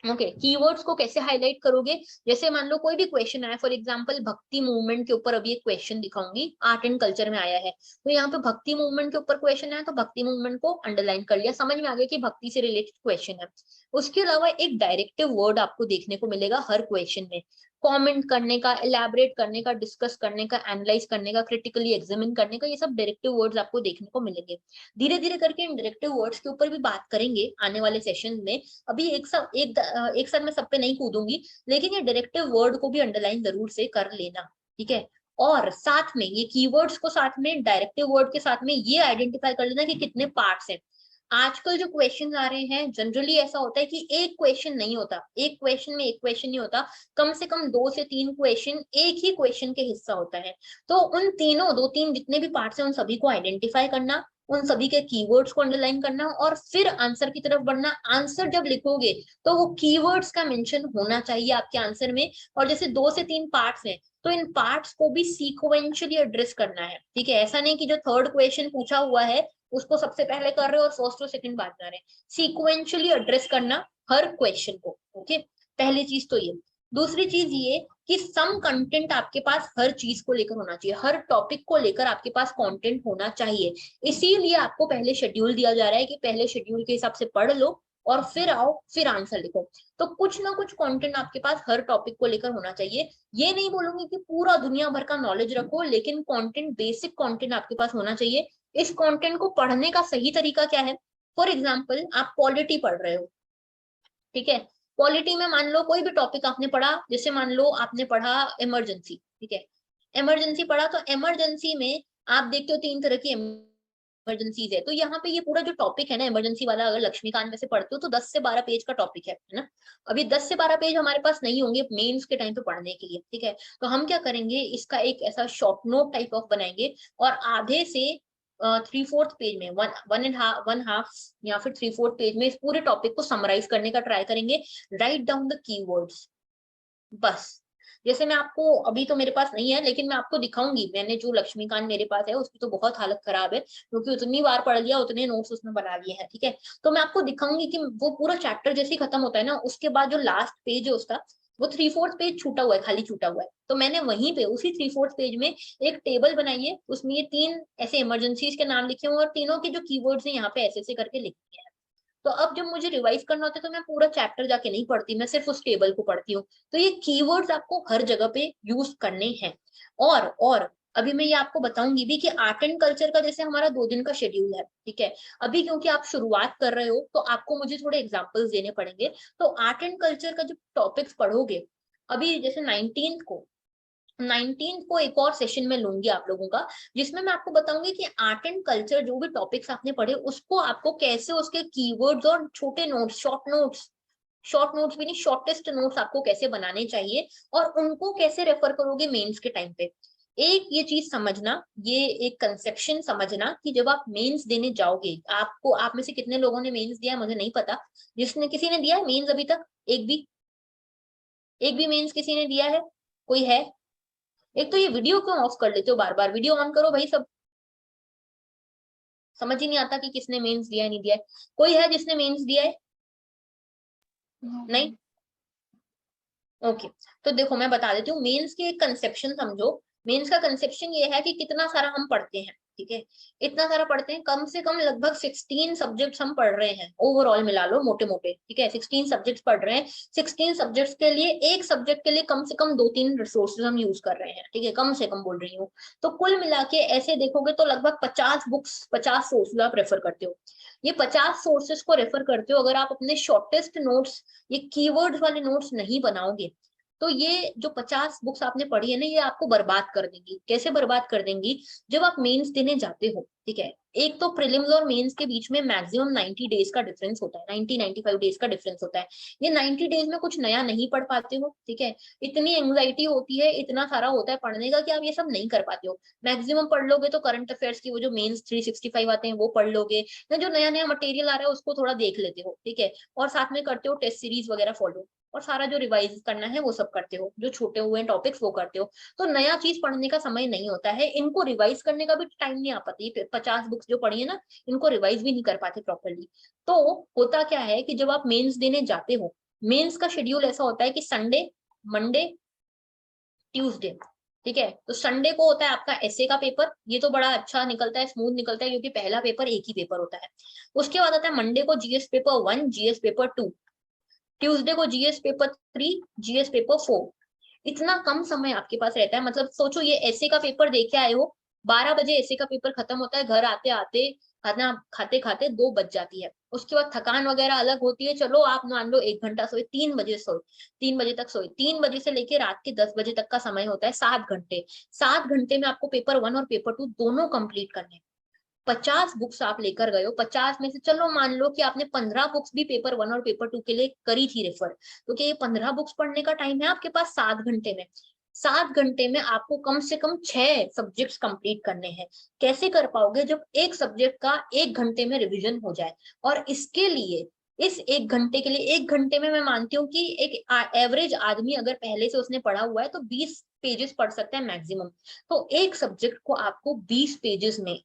ओके, कीवर्ड्स को कैसे हाईलाइट करोगे, जैसे मान लो कोई भी क्वेश्चन आया, फॉर एग्जांपल भक्ति मूवमेंट के ऊपर अभी एक क्वेश्चन दिखाऊंगी, आर्ट एंड कल्चर में आया है, तो यहाँ पे भक्ति मूवमेंट के ऊपर क्वेश्चन आया, तो भक्ति मूवमेंट को अंडरलाइन कर लिया, समझ में आ गया कि भक्ति से रिलेटेड क्वेश्चन है। उसके अलावा एक डायरेक्टिव वर्ड आपको देखने को मिलेगा हर क्वेश्चन में, कमेंट करने का, एलैबोरेट करने का, डिस्कस करने का, एनालाइज करने का, क्रिटिकली एग्जामिन करने का, ये सब डायरेक्टिव वर्ड्स आपको देखने को मिलेंगे। धीरे धीरे करके इन डायरेक्टिव वर्ड्स के ऊपर भी बात करेंगे आने वाले सेशन में। अभी एक साथ मैं सब पे नहीं कूदूंगी, लेकिन ये डायरेक्टिव वर्ड को भी अंडरलाइन जरूर से कर लेना, ठीक है। और साथ में ये कीवर्ड्स को साथ में डायरेक्टिव वर्ड के साथ में ये आइडेंटिफाई कर लेना कि कितने पार्ट्स हैं। आजकल जो क्वेश्चन आ रहे हैं जनरली ऐसा होता है कि एक क्वेश्चन नहीं होता, एक क्वेश्चन में एक क्वेश्चन नहीं होता, कम से कम 2 से 3 क्वेश्चन एक ही क्वेश्चन के हिस्सा होता है। तो उन तीनों 2-3 जितने भी पार्ट्स हैं उन सभी को आइडेंटिफाई करना, उन सभी के कीवर्ड्स को अंडरलाइन करना और फिर आंसर की तरफ बढ़ना। आंसर जब लिखोगे तो वो कीवर्ड्स का मेंशन होना चाहिए आपके आंसर में। और जैसे 2 से 3 पार्ट्स हैं तो इन पार्ट्स को भी सीक्वेंशियली एड्रेस करना है, ठीक है। ऐसा नहीं कि जो थर्ड क्वेश्चन पूछा हुआ है उसको सबसे पहले कर रहे हो और फर्स्ट और सेकंड बात कर रहे हैं। सीक्वेंशियली एड्रेस करना हर क्वेश्चन को, ओके। पहली चीज तो ये। दूसरी चीज ये कि सम कंटेंट आपके पास हर चीज को लेकर होना चाहिए, हर टॉपिक को लेकर आपके पास कंटेंट होना चाहिए। इसीलिए आपको पहले शेड्यूल दिया जा रहा है कि पहले शेड्यूल के हिसाब से पढ़ लो और फिर आओ, फिर आंसर लिखो। तो कुछ ना कुछ कंटेंट आपके पास हर टॉपिक को लेकर होना चाहिए। ये नहीं बोलूंगी कि पूरा दुनिया भर का नॉलेज रखो, लेकिन कंटेंट, बेसिक कंटेंट आपके पास होना चाहिए। इस कंटेंट को पढ़ने का सही तरीका क्या है? फॉर एग्जाम्पल, आप पॉलिटी पढ़ रहे हो, ठीक है। पॉलिटी में मान लो कोई भी टॉपिक आपने पढ़ा, जैसे मान लो आपने पढ़ा इमरजेंसी, ठीक है। इमरजेंसी पढ़ा तो इमरजेंसी में आप देखते हो 3 तरह की इमरजेंसीज है। तो यहाँ पे ये पूरा जो टॉपिक है ना इमरजेंसी वाला, अगर लक्ष्मीकांत में से पढ़ते हो तो 10 से 12 पेज का टॉपिक है ना। अभी 10 से 12 पेज हमारे पास नहीं होंगे मेंस के टाइम पे पढ़ने के लिए, ठीक है। तो हम क्या करेंगे, इसका एक ऐसा शॉर्ट नोट टाइप ऑफ बनाएंगे और आधे से 3/4 पेज में, वन हाफ या फिर 3/4 पेज में इस पूरे टॉपिक को समराइज करने का ट्राई करेंगे। राइट डाउन द कीवर्ड्स, बस। जैसे मैं आपको, अभी तो मेरे पास नहीं है लेकिन मैं आपको दिखाऊंगी, मैंने जो लक्ष्मीकांत मेरे पास है उसकी तो बहुत हालत खराब है क्योंकि उतनी बार पढ़ लिया, उतने नोट्स उसमें बना लिए हैं, ठीक है। तो मैं आपको दिखाऊंगी कि वो पूरा चैप्टर जैसे ही खत्म होता है ना, उसके बाद जो लास्ट पेज है उसका, वो 3/4 पेज छूटा हुआ है, खाली छूटा हुआ है। तो मैंने वहीं पे उसी 3/4 पेज में एक टेबल बनाई है, उसमें ये 3 ऐसे इमरजेंसीज के नाम लिखे हुए हैं और तीनों के जो कीवर्ड्स हैं यहाँ पे ऐसे ऐसे करके लिखे हैं। तो अब जब मुझे रिवाइज करना होता है तो मैं पूरा चैप्टर जाके नहीं पढ़ती, मैं सिर्फ उस टेबल को पढ़ती हूँ। तो ये कीवर्ड्स आपको हर जगह पे यूज करने हैं। और अभी मैं ये आपको बताऊंगी भी कि आर्ट एंड कल्चर का जैसे हमारा 2 दिन का शेड्यूल है, ठीक है। अभी क्योंकि आप शुरुआत कर रहे हो तो आपको मुझे थोड़े एग्जाम्पल्स देने पड़ेंगे। तो आर्ट एंड कल्चर का जब टॉपिक्स पढ़ोगे, अभी जैसे 19 को एक और सेशन में लूंगी आप लोगों का, जिसमें मैं आपको बताऊंगी कि आर्ट एंड कल्चर जो भी टॉपिक्स आपने पढ़े उसको आपको कैसे, उसके कीवर्ड्स और छोटे नोट्स, शॉर्ट नोट्स भी नहीं, शॉर्टेस्ट नोट्स आपको कैसे बनाने चाहिए और उनको कैसे रेफर करोगे मेंस के टाइम पे। एक ये चीज समझना, ये एक कंसेप्शन समझना कि जब आप मेंस देने जाओगे, आपको, आप में से कितने लोगों ने मेंस दिया है मुझे नहीं पता, जिसने, किसी ने दिया है मेंस अभी तक? एक भी मेंस किसी ने दिया है? कोई है? एक तो ये वीडियो क्यों ऑफ कर लेते हो बार बार, वीडियो ऑन करो भाई सब। समझ ही नहीं आता कि किसने मेंस दिया है नहीं दिया है। कोई है जिसने मेंस दिया है? नहीं? ओके। तो देखो मैं बता देती हूँ मेंस की एक कंसेप्शन समझो। मेंस का कंसेप्शन ये है कि कितना सारा हम पढ़ते हैं, ठीक है। इतना सारा पढ़ते हैं, कम से कम लगभग 16 सब्जेक्ट्स हम पढ़ रहे हैं ओवरऑल मिला लो मोटे मोटे, ठीक है। 16 सब्जेक्ट्स पढ़ रहे हैं। 16 सब्जेक्ट्स के लिए, एक सब्जेक्ट के लिए कम से कम 2-3 रिसोर्सेज हम यूज कर रहे हैं, ठीक है, कम से कम बोल रही हूँ। तो कुल मिला के ऐसे देखोगे तो लगभग 50 बुक्स, 50 सोर्सेज आप रेफर करते हो। ये 50 सोर्सेज को रेफर करते हो, अगर आप अपने शॉर्टेस्ट नोट्स, ये कीवर्ड्स वाले नोट्स नहीं बनाओगे तो ये जो 50 बुक्स आपने पढ़ी है ना, ये आपको बर्बाद कर देंगी। कैसे बर्बाद कर देंगी? जब आप मेंस देने जाते हो, ठीक है। एक तो प्रीलिम्स और मेंस के बीच में मैक्सिमम 90 डेज का डिफरेंस होता है, 90-95 डेज का डिफरेंस होता है। ये 90 डेज में कुछ नया नहीं पढ़ पाते हो, ठीक है। इतनी एंग्जाइटी होती है, इतना सारा होता है पढ़ने का कि आप ये सब नहीं कर पाते हो। मैक्सिमम पढ़ लोगे तो करंट अफेयर्स की वो जो मेंस 365 आते हैं वो पढ़ लोगे, या जो नया नया मटेरियल आ रहा है उसको थोड़ा देख लेते हो, ठीक है। और साथ में करते हो टेस्ट सीरीज वगैरह फॉलो, और सारा जो रिवाइज करना है वो सब करते हो, जो छूटे हुए टॉपिक्स वो करते हो। तो नया चीज पढ़ने का समय नहीं होता है, इनको रिवाइज करने का भी टाइम नहीं आ पाती। 50 बुक्स जो पढ़ी है ना, इनको रिवाइज भी नहीं कर पाते प्रॉपरली। तो होता क्या है कि जब आप मेंस देने जाते हो, मेंस का शेड्यूल ऐसा होता है कि संडे, मंडे, ट्यूसडे, ठीक है। तो संडे को होता है आपका एसए का पेपर, ये तो बड़ा अच्छा निकलता है, स्मूथ निकलता है क्योंकि पहला पेपर एक ही पेपर होता है। उसके बाद आता है मंडे को GS paper 1, GS paper 2, Tuesday को जीएस पेपर 3, जीएस पेपर 4। इतना कम समय आपके पास रहता है, मतलब सोचो ये एसए का पेपर दे के आए हो, 12 बजे एसए का पेपर खत्म होता है, घर आते आते, खाना खाते खाते 2 बज जाती है। उसके बाद थकान वगैरह अलग होती है, चलो आप मान लो 1 घंटा सोए, 3 बजे सोए, 3 बजे तक सोए, 3 बजे से लेके रात के 10 बजे तक का समय होता है, 7 घंटे। 7 घंटे में आपको पेपर 1 और पेपर 2 दोनों कंप्लीट करने हैं। 50 बुक्स आप लेकर गए हो, 50 में से चलो मान लो कि आपने 15 बुक्स भी पेपर 1 और पेपर 2 के लिए करी थी रेफर, क्योंकि ये 15 बुक्स पढ़ने का टाइम है आपके पास 7 घंटे में। 7 घंटे में आपको कम से कम 6 सब्जेक्ट्स कंप्लीट करने हैं। कैसे कर पाओगे? जब एक सब्जेक्ट का 1 घंटे में रिवीजन हो जाए। और इसके लिए इस 1 घंटे के लिए 1 घंटे में मैं मानती हूँ कि एक एवरेज आदमी अगर पहले से उसने पढ़ा हुआ है तो 20 पेजेस पढ़ सकता है मैक्सिमम। तो एक सब्जेक्ट को आपको 20 पेजेस में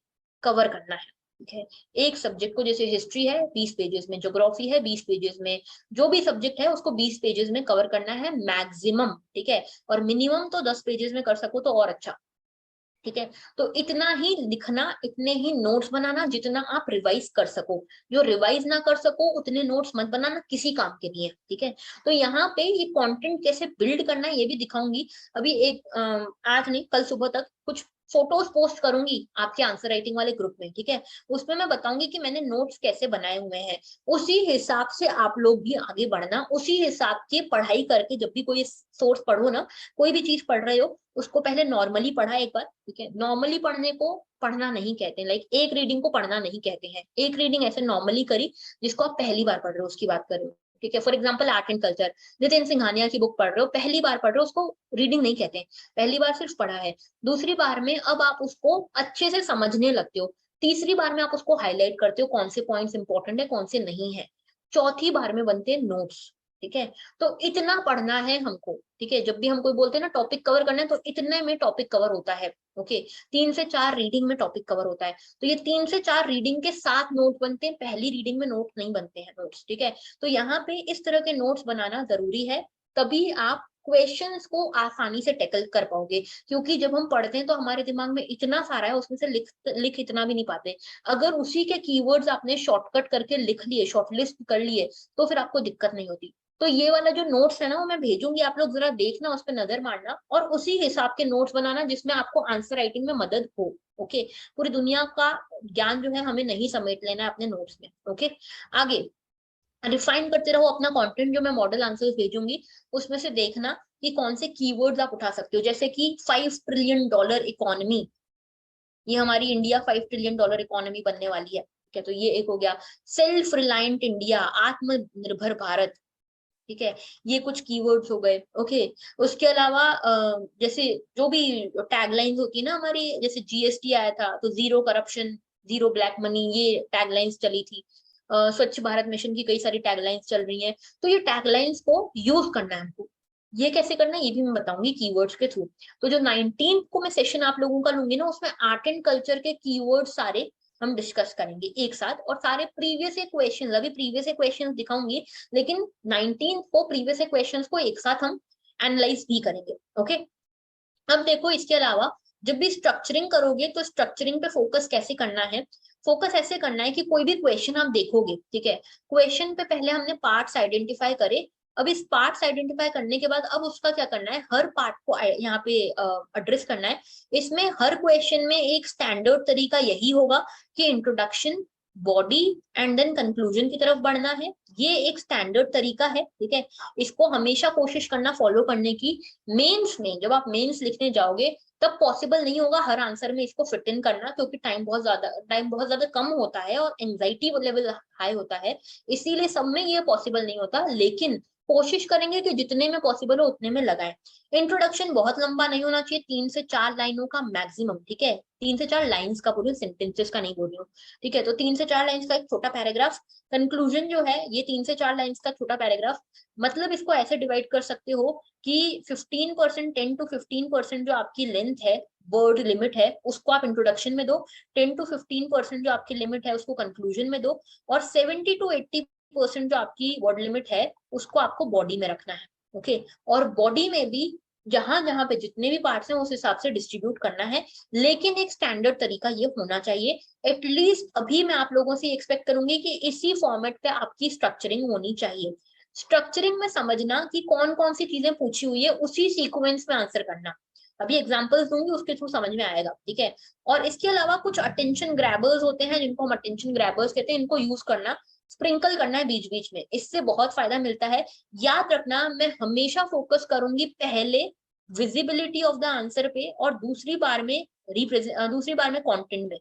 कवर करना है। ठीक है, एक सब्जेक्ट को, जैसे हिस्ट्री है 20 पेजेस में, ज्योग्राफी है 20 पेजेस में, जो भी सब्जेक्ट है उसको 20 पेजेस में कवर करना है मैक्सिमम। ठीक है, और मिनिमम तो 10 पेजेस में कर सको तो और अच्छा। ठीक है, तो इतना ही लिखना, इतने ही नोट्स बनाना जितना आप रिवाइज कर सको। जो रिवाइज ना कर सको उतने नोट्स मत बनाना, किसी काम के लिए। ठीक है, तो यहाँ पे ये कंटेंट कैसे बिल्ड करना है ये भी दिखाऊंगी। अभी एक आज नहीं, कल सुबह तक कुछ फोटोज पोस्ट करूंगी आपके आंसर राइटिंग वाले ग्रुप में। ठीक है, उसमें मैं बताऊंगी कि मैंने नोट्स कैसे बनाए हुए हैं। उसी हिसाब से आप लोग भी आगे बढ़ना, उसी हिसाब की पढ़ाई करके जब भी कोई सोर्स पढ़ो ना, कोई भी चीज पढ़ रहे हो, उसको पहले नॉर्मली पढ़ा एक बार। ठीक है, नॉर्मली पढ़ने को पढ़ना नहीं कहते, लाइक एक रीडिंग को पढ़ना नहीं कहते हैं। एक रीडिंग ऐसे नॉर्मली करी जिसको आप पहली बार पढ़ रहे हो उसकी बात कर रहे हो। ठीक है, for example art and culture, Nitin Singhania की बुक पढ़ रहे हो, पहली बार पढ़ रहे हो, उसको रीडिंग नहीं कहते हैं, पहली बार सिर्फ पढ़ा है। दूसरी बार में अब आप उसको अच्छे से समझने लगते हो। तीसरी बार में आप उसको हाईलाइट करते हो, कौन से पॉइंट्स इंपॉर्टेंट है कौन से नहीं है। चौथी बार में बनते हैं नोट्स। ठीक है, तो इतना पढ़ना है हमको। ठीक है, जब भी हम कोई बोलते हैं ना टॉपिक कवर करना है, तो इतने में टॉपिक कवर होता है। ओके, 3 से 4 रीडिंग में टॉपिक कवर होता है। तो ये 3 से 4 रीडिंग के साथ नोट बनते हैं, पहली रीडिंग में नोट नहीं बनते हैं नोट्स। ठीक है, तो यहाँ पे इस तरह के नोट्स बनाना जरूरी है, तभी आप क्वेश्चंस को आसानी से टैकल कर पाओगे। क्योंकि जब हम पढ़ते हैं तो हमारे दिमाग में इतना सारा है, उसमें से लिख इतना भी नहीं पाते। अगर उसी के कीवर्ड्स आपने शॉर्टकट करके लिख लिए, शॉर्टलिस्ट कर लिए, तो फिर आपको दिक्कत नहीं होती। तो ये वाला जो नोट्स है ना, वो मैं भेजूंगी, आप लोग जरा देखना, उस पर नजर मारना और उसी हिसाब के नोट्स बनाना जिसमें आपको आंसर राइटिंग में मदद हो। ओके, पूरी दुनिया का ज्ञान जो है हमें नहीं समेट लेना है अपने नोट्स में। ओके, आगे रिफाइन करते रहो अपना कंटेंट। जो मैं मॉडल आंसर्स भेजूंगी उसमें से देखना कि कौन से कीवर्ड्स आप उठा सकते हो, जैसे कि $5 ट्रिलियन इकोनॉमी, ये हमारी इंडिया $5 ट्रिलियन इकोनॉमी बनने वाली है। ठीक है, तो ये एक हो गया। सेल्फ रिलायंट इंडिया, आत्मनिर्भर भारत। ठीक है, ये कुछ कीवर्ड्स हो गए। ओके, उसके अलावा जैसे जो भी टैगलाइंस होती है ना हमारी, जैसे जीएसटी आया था तो zero corruption, zero black money, ये टैगलाइंस चली थी। स्वच्छ भारत मिशन की कई सारी टैगलाइंस चल रही हैं। तो ये टैगलाइंस को यूज करना है हमको। ये कैसे करना है ये भी मैं बताऊंगी कीवर्ड्स के थ्रू। तो जो 19 को मैं सेशन आप लोगों का लूंगी ना, उसमें आर्ट एंड कल्चर के कीवर्ड सारे हम डिस्कस करेंगे एक साथ, और सारे प्रीवियस क्वेश्चन, अभी प्रीवियस क्वेश्चन दिखाऊंगी, लेकिन 19 को प्रीवियस क्वेश्चंस को एक साथ हम एनालाइज भी करेंगे। ओके, अब देखो इसके अलावा जब भी स्ट्रक्चरिंग करोगे तो स्ट्रक्चरिंग पे फोकस कैसे करना है। फोकस ऐसे करना है कि कोई भी क्वेश्चन आप देखोगे, ठीक है, क्वेश्चन पे पहले हमने पार्ट्स आइडेंटिफाई करे। अब इस पार्ट्स आइडेंटिफाई करने के बाद अब उसका क्या करना है, हर पार्ट को यहाँ पे एड्रेस करना है। इसमें हर क्वेश्चन में एक स्टैंडर्ड तरीका यही होगा कि introduction, body and then conclusion की तरफ बढ़ना है। ये एक स्टैंडर्ड तरीका है। ठीक है, इसको हमेशा कोशिश करना फॉलो करने की। मेंस में जब आप मेंस लिखने जाओगे तब पॉसिबल नहीं होगा हर आंसर में इसको फिट इन करना, क्योंकि टाइम बहुत ज्यादा कम होता है और एंजाइटी लेवल हाई होता है, इसीलिए सब में ये पॉसिबल नहीं होता। लेकिन कोशिश करेंगे कि जितने में पॉसिबल हो उतने में लगाएं। इंट्रोडक्शन बहुत लंबा नहीं होना चाहिए, 3 से 4 लाइनों का मैक्सिमम। ठीक है, 3 से 4 लाइन्स का, पूरे सेंटेंसेस का नहीं बोल रही हूँ। ठीक है, तो 3 से 4 लाइन्स का एक छोटा पैराग्राफ। कंक्लूजन जो है ये 3 से 4 लाइन्स का छोटा पैराग्राफ। मतलब इसको ऐसे डिवाइड कर सकते हो कि 15%, 10 to 15% जो आपकी लेंथ है, वर्ड लिमिट है, उसको आप इंट्रोडक्शन में दो। 10 to 15% जो आपकी लिमिट है उसको कंक्लूजन में दो। और 70 to 80% जो आपकी वर्ड लिमिट है उसको आपको बॉडी में रखना है। ओके, और बॉडी में भी जहां जहां पे जितने भी पार्ट्स हैं उस हिसाब से डिस्ट्रीब्यूट करना है। लेकिन एक स्टैंडर्ड तरीका ये होना चाहिए। एटलीस्ट अभी मैं आप लोगों से एक्सपेक्ट करूंगी कि इसी फॉर्मेट पे आपकी स्ट्रक्चरिंग होनी चाहिए। स्ट्रक्चरिंग में समझना कि कौन कौन सी चीजें पूछी हुई है, उसी सीक्वेंस में आंसर करना। अभी एग्जांपल्स दूंगी उसके थ्रू समझ में आएगा। ठीक है, और इसके अलावा कुछ अटेंशन ग्रैबर्स होते हैं जिनको हम अटेंशन ग्रैबर्स कहते हैं, इनको यूज करना, स्प्रिंकल करना है बीच बीच में, इससे बहुत फायदा मिलता है। याद रखना, मैं हमेशा फोकस करूंगी पहले विजिबिलिटी ऑफ द आंसर पे, और दूसरी बार में कंटेंट में।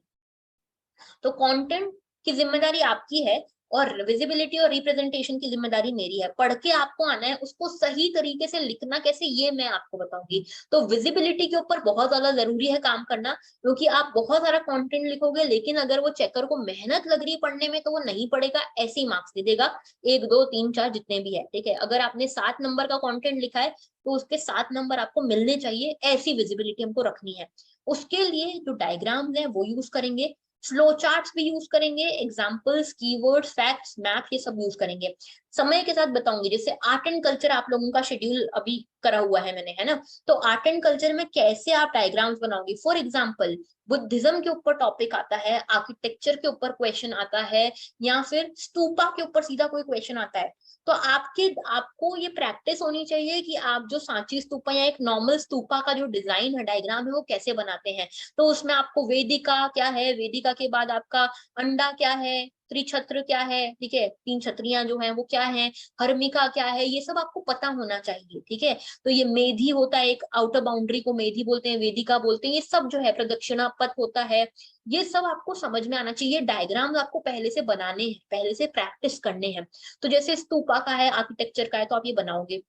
तो कंटेंट की जिम्मेदारी आपकी है। और विजिबिलिटी और रिप्रेजेंटेशन की जिम्मेदारी मेरी है। पढ़ के आपको आना है, उसको सही तरीके से लिखना कैसे ये मैं आपको बताऊंगी। तो विजिबिलिटी के ऊपर बहुत ज्यादा जरूरी है काम करना, क्योंकि आप बहुत सारा कंटेंट लिखोगे लेकिन अगर वो चेकर को मेहनत लग रही है पढ़ने में तो वो नहीं पढ़ेगा, ऐसे ही मार्क्स दे देगा, 1 2 3 4 जितने भी है, ठीक है। अगर आपने 7 नंबर का कंटेंट लिखा है तो उसके 7 नंबर आपको मिलने चाहिए, ऐसी विजिबिलिटी हमको रखनी है। उसके लिए जो डायग्राम्स है वो यूज करेंगे, फ्लो चार्ट्स भी यूज करेंगे, एग्जाम्पल्स, कीवर्ड्स, फैक्ट्स, मैप, ये सब यूज करेंगे। समय के साथ बताऊंगी, जैसे आर्ट एंड कल्चर आप लोगों का शेड्यूल अभी करा हुआ है मैंने, है ना। तो आर्ट एंड कल्चर में कैसे आप डायग्राम्स बनाओगे, फॉर एग्जाम्पल बुद्धिज्म के ऊपर टॉपिक आता है, आर्किटेक्चर के ऊपर क्वेश्चन आता है, या फिर स्तूपा के ऊपर सीधा कोई क्वेश्चन आता है, तो आपको ये प्रैक्टिस होनी चाहिए कि आप जो सांची स्तूपा या एक नॉर्मल स्तूपा का जो डिजाइन है, डायग्राम है, वो कैसे बनाते हैं। तो उसमें आपको वेदिका क्या है, वेदिका के बाद आपका अंडा क्या है, त्रिछत्र क्या है, ठीक है, 3 छत्रियां जो हैं वो क्या है, हर्मिका क्या है, ये सब आपको पता होना चाहिए, ठीक है। तो ये मेधी होता है, एक आउटर बाउंड्री को मेधी बोलते हैं, वेदिका बोलते हैं, ये सब जो है, प्रदक्षिणा पथ होता है, ये सब आपको समझ में आना चाहिए। डायग्राम्स आपको पहले से बनाने हैं, पहले से प्रैक्टिस करने हैं। तो जैसे स्तूपा का है, आर्किटेक्चर का है, तो आप ये बनाओगे।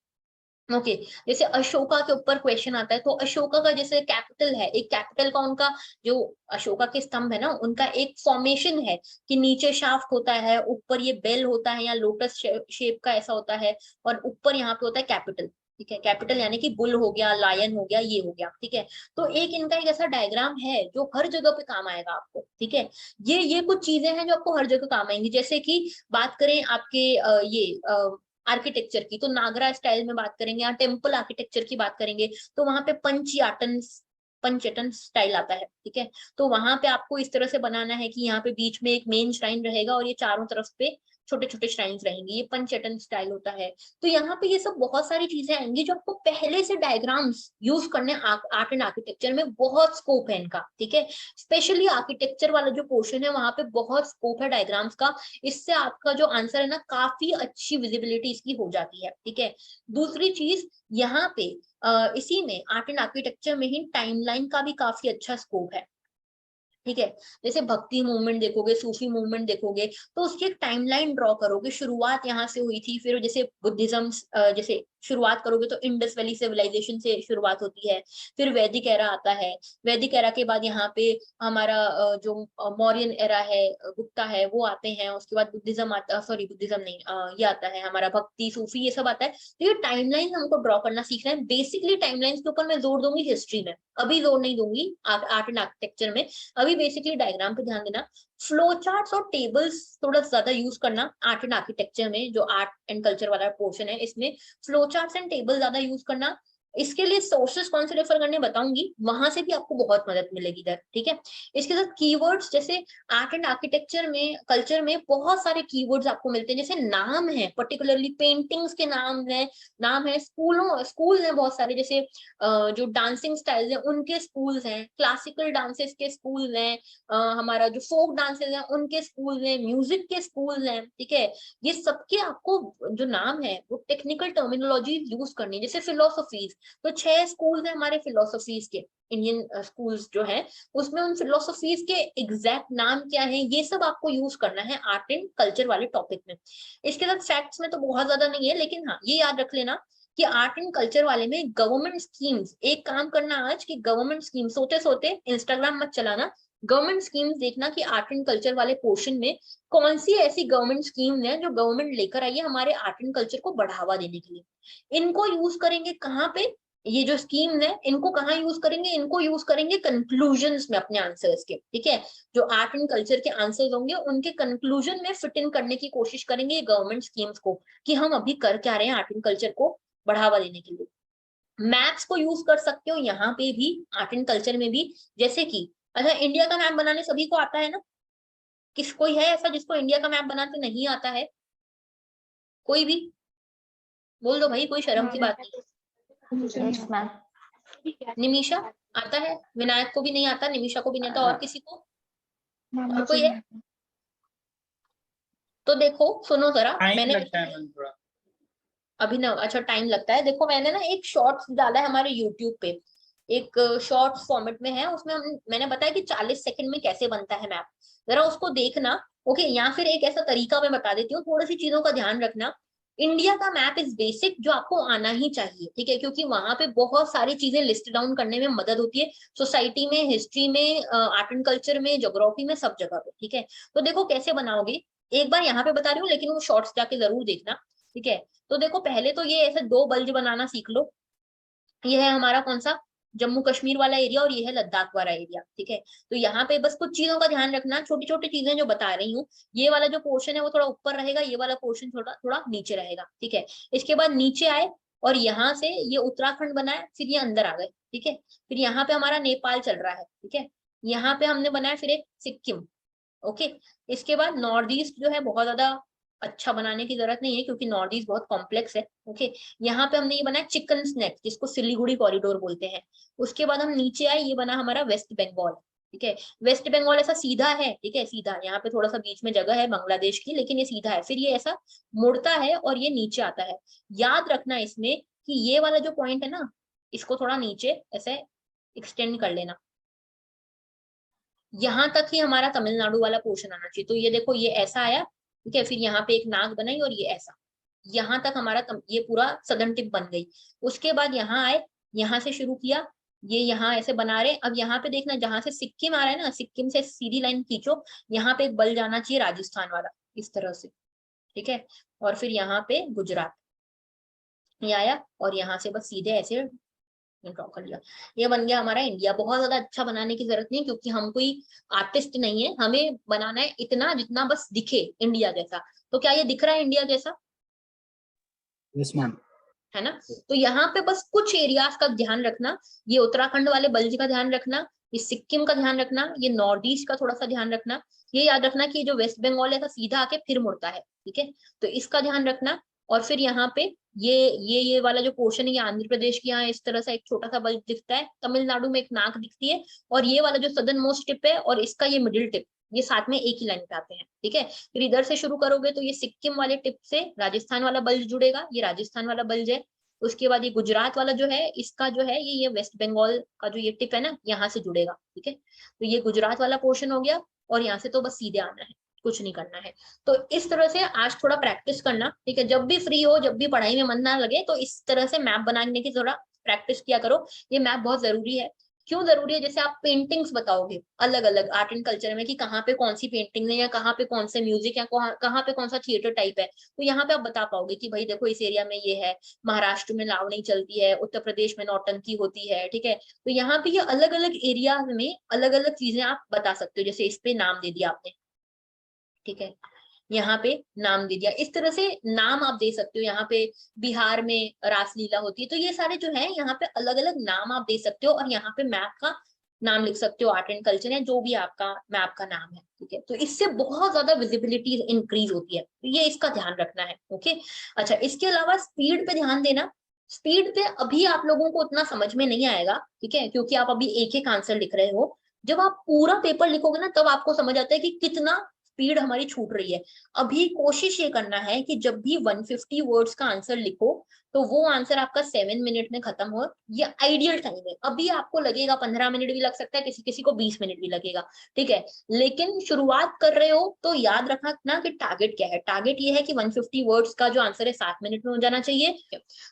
ओके, जैसे अशोका के ऊपर क्वेश्चन आता है, तो अशोका का जैसे कैपिटल है, एक कैपिटल का उनका जो अशोका के स्तंभ है ना, उनका एक फॉर्मेशन है कि नीचे शाफ्ट होता है, ऊपर ये बेल होता है या लोटस शेप का ऐसा होता है, और ऊपर यहाँ पे होता है कैपिटल, ठीक है। कैपिटल यानी कि बुल हो गया, लायन हो गया, ये हो गया, ठीक है। तो एक इनका एक ऐसा डायग्राम है जो हर जगह पे काम आएगा आपको, ठीक है। ये कुछ चीजें हैं जो आपको हर जगह काम आएंगी। जैसे कि बात करें आपके आर्किटेक्चर की, तो नागरा स्टाइल में बात करेंगे, या टेम्पल आर्किटेक्चर की बात करेंगे, तो वहां पे पंचयटन स्टाइल आता है, ठीक है। तो वहां पे आपको इस तरह से बनाना है कि यहाँ पे बीच में एक मेन श्राइन रहेगा और ये चारों तरफ पे छोटे छोटे श्राइन्स रहेंगे, ये पंचयटन स्टाइल होता है। तो यहाँ पे ये सब बहुत सारी चीजें आएंगी जो आपको पहले से डायग्राम्स यूज करने, आर्ट एंड आर्किटेक्चर में बहुत स्कोप है इनका, ठीक है। स्पेशली आर्किटेक्चर वाला जो पोर्शन है वहां पे बहुत स्कोप है डायग्राम्स का। इससे आपका जो आंसर है ना, काफी अच्छी विजिबिलिटी इसकी हो जाती है, ठीक है। दूसरी चीज यहाँ पे इसी में आर्ट एंड आर्किटेक्चर में ही टाइमलाइन का भी काफी अच्छा स्कोप है, ठीक है। जैसे भक्ति मूवमेंट देखोगे, सूफी मूवमेंट देखोगे, तो उसकी एक टाइमलाइन ड्रॉ करोगे, शुरुआत यहाँ से हुई थी, फिर जैसे बुद्धिज्म, जैसे शुरुआत करोगे तो इंडस वैली सिविलाइजेशन से शुरुआत होती है, फिर वैदिक एरा आता है, वैदिक एरा के बाद यहाँ पे हमारा जो मौर्यन एरा है, गुप्ता है, वो आते हैं, उसके बाद बुद्धिज्म आता, सॉरी बुद्धिज्म नहीं, ये आता है हमारा भक्ति, सूफी, ये सब आता है। तो ये टाइमलाइन हमको ड्रॉ करना सीखना है। बेसिकली टाइमलाइंस के ऊपर मैं जोर दूंगी हिस्ट्री में, अभी जोर नहीं दूंगी आर्ट एंड आर्किटेक्चर में, अभी बेसिकली डायग्राम पे ध्यान देना। फ्लो चार्ट्स और टेबल्स थोड़ा ज्यादा यूज करना आर्ट एंड आर्किटेक्चर में, जो आर्ट एंड कल्चर वाला पोर्शन है इसमें फ्लो चार्ट्स एंड टेबल ज्यादा यूज करना। इसके लिए सोर्सेस कौन से रेफर करने बताऊंगी, वहां से भी आपको बहुत मदद मिलेगी इधर, ठीक है। इसके साथ कीवर्ड्स, जैसे आर्ट एंड आर्किटेक्चर में, कल्चर में बहुत सारे कीवर्ड्स आपको मिलते हैं, जैसे नाम है, पर्टिकुलरली पेंटिंग्स के नाम है, स्कूल है बहुत सारे, जैसे जो डांसिंग स्टाइल्स हैं उनके स्कूल्स हैं, क्लासिकल डांसेस के स्कूल्स हैं, हमारा जो फोक डांसेस हैं उनके स्कूल्स हैं, म्यूजिक के स्कूल्स हैं, ठीक है। ये सबके आपको जो नाम है वो टेक्निकल टर्मिनोलॉजी यूज करनी है। जैसे फिलोसफीज, तो 6 स्कूल्स हैं हमारे फिलोसफीज के, इंडियन स्कूल्स जो है, उसमें उन फिलोसफीज के एग्जैक्ट नाम क्या है, ये सब आपको यूज करना है आर्ट एंड कल्चर वाले टॉपिक में। इसके साथ फैक्ट्स में तो बहुत ज्यादा नहीं है, लेकिन हाँ ये याद रख लेना कि आर्ट एंड कल्चर वाले में गवर्नमेंट स्कीम्स, एक काम करना आज कि गवर्नमेंट स्कीम, सोते सोते इंस्टाग्राम मत चलाना, गवर्नमेंट स्कीम्स देखना कि आर्ट एंड कल्चर वाले पोर्शन में कौन सी ऐसी गवर्नमेंट स्कीम है जो गवर्नमेंट लेकर आई है हमारे आर्ट एंड कल्चर को बढ़ावा देने के लिए। इनको यूज करेंगे कहाँ पे, ये जो स्कीम है इनको कहाँ यूज करेंगे, इनको यूज करेंगे कंक्लूजन्स में अपने आंसर्स के, ठीक है। जो आर्ट एंड कल्चर के आंसर्स होंगे उनके कंक्लूजन में फिट इन करने की कोशिश करेंगे गवर्नमेंट स्कीम्स को, कि हम अभी कर क्या रहे हैं आर्ट एंड कल्चर को बढ़ावा देने के लिए। मैप्स को यूज कर सकते हो यहाँ पे भी, आर्ट एंड कल्चर में भी। जैसे कि अच्छा, इंडिया का मैप बनाने सभी को आता है ना, कोई है ऐसा जिसको इंडिया का मैप बनाते नहीं आता है? कोई भी बोल दो भाई, कोई शर्म की बात नहीं। Yes ma'am. निमिषा आता है, विनायक को भी नहीं आता, निमिषा को भी नहीं आता, और किसी को, मैम और मुझे कोई है? नहीं तो देखो सुनो जरा, टाइम मैंने लगता है मैम थोड़ा। अभिनव, अच्छा टाइम लगता है, देखो मैंने ना एक शॉर्ट्स डाला है हमारे यूट्यूब पे, एक शॉर्ट फॉर्मेट में है, उसमें मैंने बताया कि 40 सेकंड में कैसे बनता है मैप, जरा उसको देखना। ओके, या फिर एक ऐसा तरीका मैं बता देती हूँ, थोड़ी सी चीजों का ध्यान रखना। इंडिया का मैप इज बेसिक, जो आपको आना ही चाहिए, ठीक है, क्योंकि वहां पे बहुत सारी चीजें लिस्ट डाउन करने में मदद होती है, सोसाइटी में, हिस्ट्री में, आर्ट एंड कल्चर में, ज्योग्राफी में, सब जगह पे, ठीक है। तो देखो कैसे बनाओगे, एक बार यहाँ पे बता रही हूँ, लेकिन वो शॉर्ट्स जाके जरूर देखना, ठीक है। तो देखो पहले तो ये ऐसे दो बल्ज बनाना सीख लो। ये है हमारा कौन सा, जम्मू कश्मीर वाला एरिया, और ये है लद्दाख वाला एरिया, ठीक है। तो यहाँ पे बस कुछ चीजों का ध्यान रखना, छोटी छोटी चीजें जो बता रही हूँ। ये वाला जो पोर्शन है वो थोड़ा ऊपर रहेगा, ये वाला पोर्शन थोड़ा थोड़ा नीचे रहेगा, ठीक है। इसके बाद नीचे आए, और यहाँ से ये उत्तराखंड बना है, फिर ये अंदर आ गए, ठीक है। फिर यहाँ पे हमारा नेपाल चल रहा है, ठीक है। यहाँ पे हमने बनाया फिर एक सिक्किम। ओके, इसके बाद नॉर्थ ईस्ट जो है बहुत ज्यादा अच्छा बनाने की जरूरत नहीं है, क्योंकि नॉर्थ ईस्ट बहुत कॉम्प्लेक्स है। ओके, यहाँ पे हमने ये बनाया चिकन स्नैक, जिसको सिलीगुड़ी कॉरिडोर बोलते हैं। उसके बाद हम नीचे आए, ये बना हमारा वेस्ट बंगाल, ठीक है। वेस्ट बंगाल ऐसा सीधा है, ठीक है, सीधा, यहाँ पे थोड़ा सा बीच में जगह है बांग्लादेश की, लेकिन ये सीधा है, फिर ये ऐसा मुड़ता है और ये नीचे आता है। याद रखना इसमें कि ये वाला जो पॉइंट है ना, इसको थोड़ा नीचे ऐसे एक्सटेंड कर लेना, यहाँ तक ही हमारा तमिलनाडु वाला पोर्शन आना चाहिए। तो ये देखो ये ऐसा आया, ठीक है, फिर यहाँ पे एक नाक बनाई, और ये ऐसा, यहाँ तक हमारा ये पूरा सदर्न टिप बन गई। उसके बाद यहाँ आए, यहाँ से शुरू किया, ये यहाँ ऐसे बना रहे। अब यहाँ पे देखना, जहां से सिक्किम आ रहा है ना, सिक्किम से सीधी लाइन खींचो, यहाँ पे एक बल जाना चाहिए राजस्थान वाला, इस तरह से, ठीक है। और फिर यहाँ पे गुजरात, ये आया, और यहाँ से बस सीधे ऐसे ड्रॉ कर लिया। ये बन गया हमारा इंडिया। बहुत ज्यादा अच्छा बनाने की जरूरत नहीं, क्योंकि हम कोई आर्टिस्ट नहीं है, हमें बनाना है इतना जितना बस दिखे इंडिया जैसा। तो क्या ये दिख रहा है इंडिया जैसा? Yes ma'am. है ना? तो यहाँ पे बस कुछ एरियाज का ध्यान रखना, ये उत्तराखंड वाले बल्ज का ध्यान रखना, ये सिक्किम का ध्यान रखना, ये नॉर्थ ईस्ट का थोड़ा सा ध्यान रखना। ये याद रखना कि जो वेस्ट बंगाल है सीधा आके फिर मुड़ता है, ठीक है, तो इसका ध्यान रखना। और फिर यहाँ पे ये वाला जो पोर्शन है, ये आंध्र प्रदेश की, यहाँ इस तरह से एक छोटा सा बल्ज दिखता है, तमिलनाडु में एक नाक दिखती है, और ये वाला जो सदर्न मोस्ट टिप है और इसका ये मिडिल टिप, ये साथ में एक ही लाइन पे आते हैं, ठीक है। फिर इधर से शुरू करोगे तो ये सिक्किम वाले टिप से राजस्थान वाला बल्ज जुड़ेगा, ये राजस्थान वाला बल्ज है। उसके बाद ये गुजरात वाला जो है, इसका जो है ये वेस्ट बंगाल का जो ये टिप है ना, यहाँ से जुड़ेगा, ठीक है। तो ये गुजरात वाला पोर्शन हो गया, और यहाँ से तो बस सीधे आना है, कुछ नहीं करना है। तो इस तरह से आज थोड़ा प्रैक्टिस करना, ठीक है, जब भी फ्री हो, जब भी पढ़ाई में मन ना लगे, तो इस तरह से मैप बनाने की थोड़ा प्रैक्टिस किया करो। ये मैप बहुत जरूरी है। क्यों जरूरी है? जैसे आप पेंटिंग्स बताओगे अलग अलग आर्ट एंड कल्चर में, कि कहाँ पे कौन सी पेंटिंग है, या कहाँ पे कौन से म्यूजिक, या कहाँ पे कौन सा थिएटर टाइप है, तो यहाँ पे आप बता पाओगे कि भाई देखो इस एरिया में ये है, महाराष्ट्र में लावणी चलती है, उत्तर प्रदेश में नौटंकी होती है, ठीक है। तो यहाँ पे ये अलग अलग एरिया में अलग अलग चीजें आप बता सकते हो। जैसे इस पे नाम दे दिया आपने, ठीक है, यहाँ पे नाम दे दिया, इस तरह से नाम आप दे सकते हो। यहाँ पे बिहार में रासलीला होती है, तो ये सारे जो है यहाँ पे अलग अलग नाम आप दे सकते हो, और यहाँ पे मैप का नाम लिख सकते हो, आर्ट एंड कल्चर है जो भी आपका मैप का नाम है, ठीक है। तो इससे बहुत ज्यादा विजिबिलिटी इंक्रीज होती है, तो ये इसका ध्यान रखना है। ओके, अच्छा, इसके अलावा स्पीड पे ध्यान देना। स्पीड पे अभी आप लोगों को उतना समझ में नहीं आएगा, ठीक है, क्योंकि आप अभी एक एक आंसर लिख रहे हो। जब आप पूरा पेपर लिखोगे ना, तब आपको समझ आता है कि कितना स्पीड हमारी छूट रही है। अभी कोशिश ये करना है कि जब भी 150 वर्ड्स का आंसर लिखो, तो वो आंसर आपका 7 मिनट में खत्म हो। ये आइडियल टाइम है। अभी आपको लगेगा 15 मिनट भी लग सकता है, किसी किसी को 20 मिनट भी लगेगा, ठीक है। लेकिन शुरुआत कर रहे हो तो याद रखना ना कि टारगेट क्या है। टारगेट ये है कि 150 वर्ड्स का जो आंसर है 7 मिनट में हो जाना चाहिए।